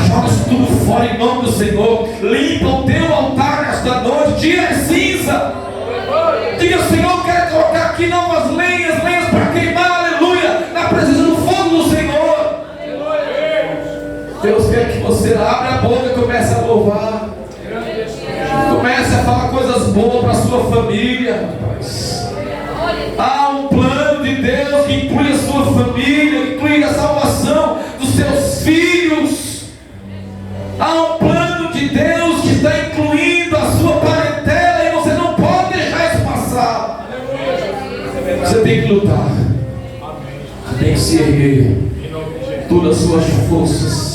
Joga isso tudo fora em nome do Senhor. Limpa o teu altar nesta noite. Tira a cinza. Diga: Senhor, eu quero colocar aqui novas lenhas para queimar, aleluia, na presença do fogo do Senhor. Deus quer que você abra a boca e comece a louvar. Comece a falar coisas boas para a sua família, rapaz. Há um plano de Deus que inclui a sua família, que inclui a salvação dos seus filhos. Há um plano de Deus que está incluindo a sua parentela e você não pode deixar isso passar. Você tem que lutar. Você tem que se erguer. Todas as suas forças.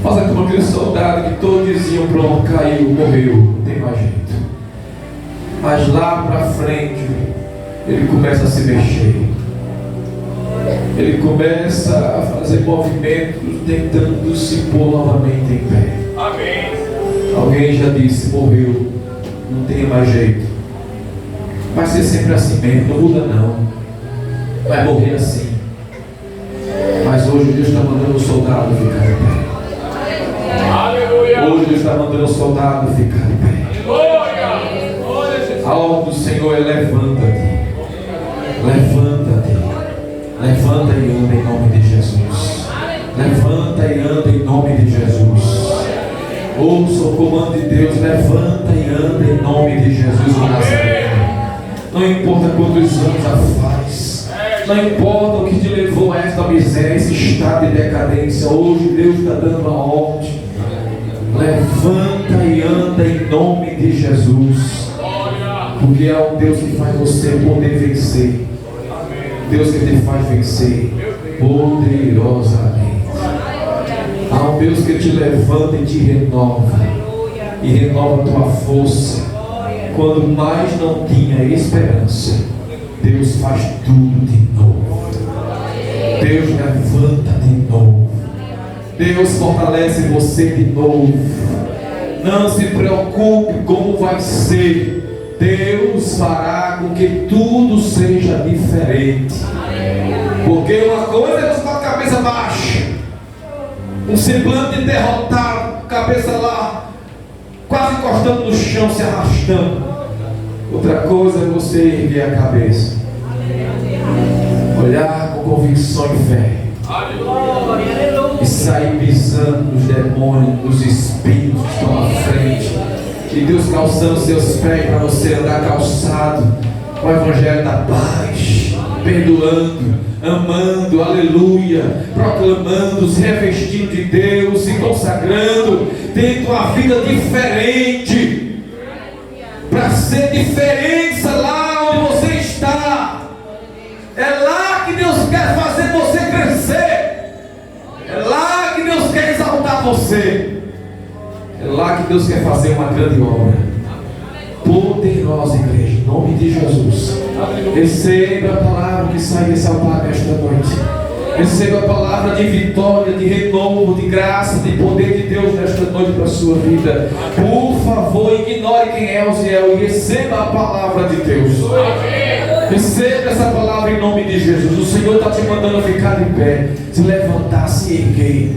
Faça como aquele soldado que todos diziam: pronto, caiu, morreu, não tem mais jeito. Mas lá para frente, ele começa a se mexer. Ele começa a fazer movimentos, tentando se pôr novamente em pé. Amém. Alguém já disse: morreu, não tem mais jeito. Vai ser sempre assim mesmo, não muda não. Vai morrer assim. Mas hoje Deus está mandando o soldado ficar em pé. Hoje Deus está mandando o soldado ficar em pé. A ordem do Senhor é: levanta-te. Levanta-te. Levanta e anda em nome de Jesus. Levanta e anda em nome de Jesus. Ouça o comando de Deus: levanta e anda em nome de Jesus o Nazareno. Não importa quantos anos já faz, não importa o que te levou a esta miséria, esse estado de decadência, hoje Deus está dando a ordem: levanta e anda em nome de Jesus. Porque há um Deus que faz você poder vencer. Deus que te faz vencer poderosamente. Há um Deus que te levanta e te renova. E renova a tua força. Quando mais não tinha esperança, Deus faz tudo de novo. Deus levanta de novo. Deus fortalece você de novo. Não se preocupe como vai ser. Deus fará com que tudo seja diferente. Porque uma coisa é você estar com a cabeça baixa, um semblante derrotado, cabeça lá, quase encostando no chão, se arrastando. Outra coisa é você erguer a cabeça, olhar com convicção e fé, e sair pisando nos demônios, nos espinhos que estão à frente. E Deus calçando seus pés para você andar calçado com o evangelho da paz, perdoando, amando, aleluia, proclamando, se revestindo de Deus, se consagrando, tendo uma vida diferente, para ser diferença lá onde você está. É lá que Deus quer fazer você crescer, é lá que Deus quer exaltar você, é lá que Deus quer fazer uma grande obra poderosa, igreja, em nome de Jesus. Receba a palavra que sai desse altar nesta noite. Receba a palavra de vitória, de renovo, de graça, de poder de Deus nesta noite para a sua vida. Por favor, ignore quem é Uziel e receba a palavra de Deus. Receba essa palavra em nome de Jesus. O Senhor está te mandando ficar de pé, se levantar, se erguer,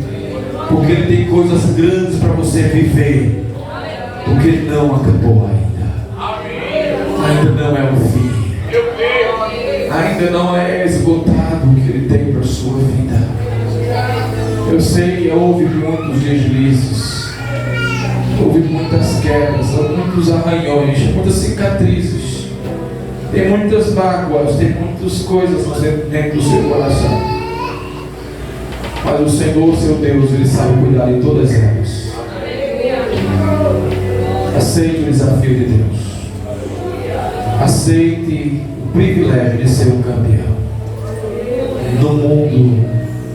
porque Ele tem coisas grandes para você viver, porque Ele não acabou ainda. Ainda não é o fim, ainda não é esgotado o que Ele tem para a sua vida. Eu sei, houve muitos deslizes, houve muitas quedas, muitos arranhões, muitas cicatrizes, tem muitas mágoas, tem muitas coisas dentro do seu coração, mas o Senhor, seu Deus, Ele sabe cuidar de todas elas. Aceite o desafio de Deus. Aceite o privilégio de ser um campeão no mundo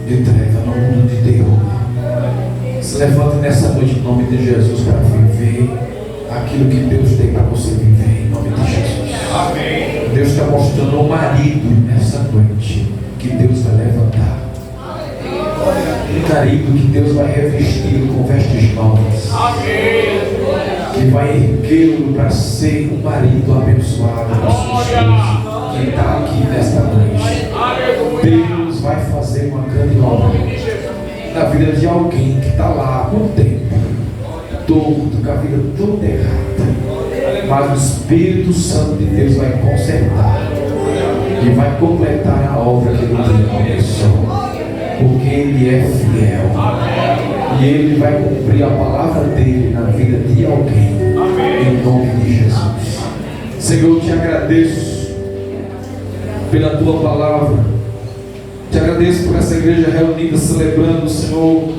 de treva, no mundo de terror. Se levante nessa noite em nome de Jesus para viver aquilo que Deus tem para você viver em nome de Jesus. Amém. Deus está mostrando ao marido nessa noite que Deus vai levantar. Um marido que Deus vai revestir com vestes novas. Amém. Que vai erguê-lo para ser um marido abençoado para sua esposa, que está aqui nesta noite. Deus vai fazer uma grande obra na vida de alguém que está lá há muito tempo, torto, com a vida toda errada, mas o Espírito Santo de Deus vai consertar e vai completar a obra que Ele começou, porque Ele é fiel. E Ele vai cumprir a palavra dEle na vida de alguém. Amém. Em nome de Jesus. Senhor, eu te agradeço pela Tua palavra. Te agradeço por essa igreja reunida celebrando o Senhor.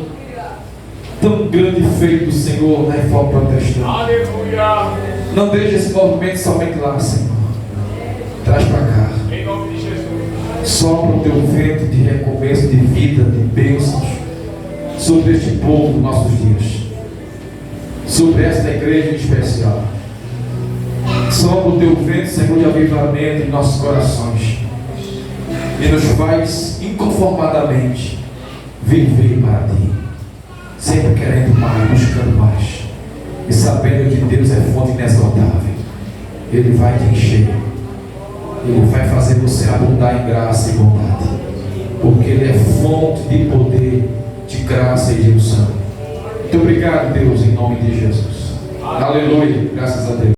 Tão grande feito, Senhor, na reforma protestante. Aleluia. Não deixe esse movimento somente lá, Senhor. Traz para cá. Em nome de Jesus. Sopra o Teu vento de recomeço, de vida, de bênçãos sobre este povo, nossos dias, sobre esta igreja em especial. Sopra o Teu vento, Senhor, de avivamento em nossos corações e nos faz inconformadamente viver para Ti, sempre querendo mais, buscando mais e sabendo que Deus é fonte inesgotável. Ele vai te encher, Ele vai fazer você abundar em graça e bondade, porque Ele é fonte de poder, de graça e de unção. Muito obrigado, Deus, em nome de Jesus. Aleluia, graças a Deus.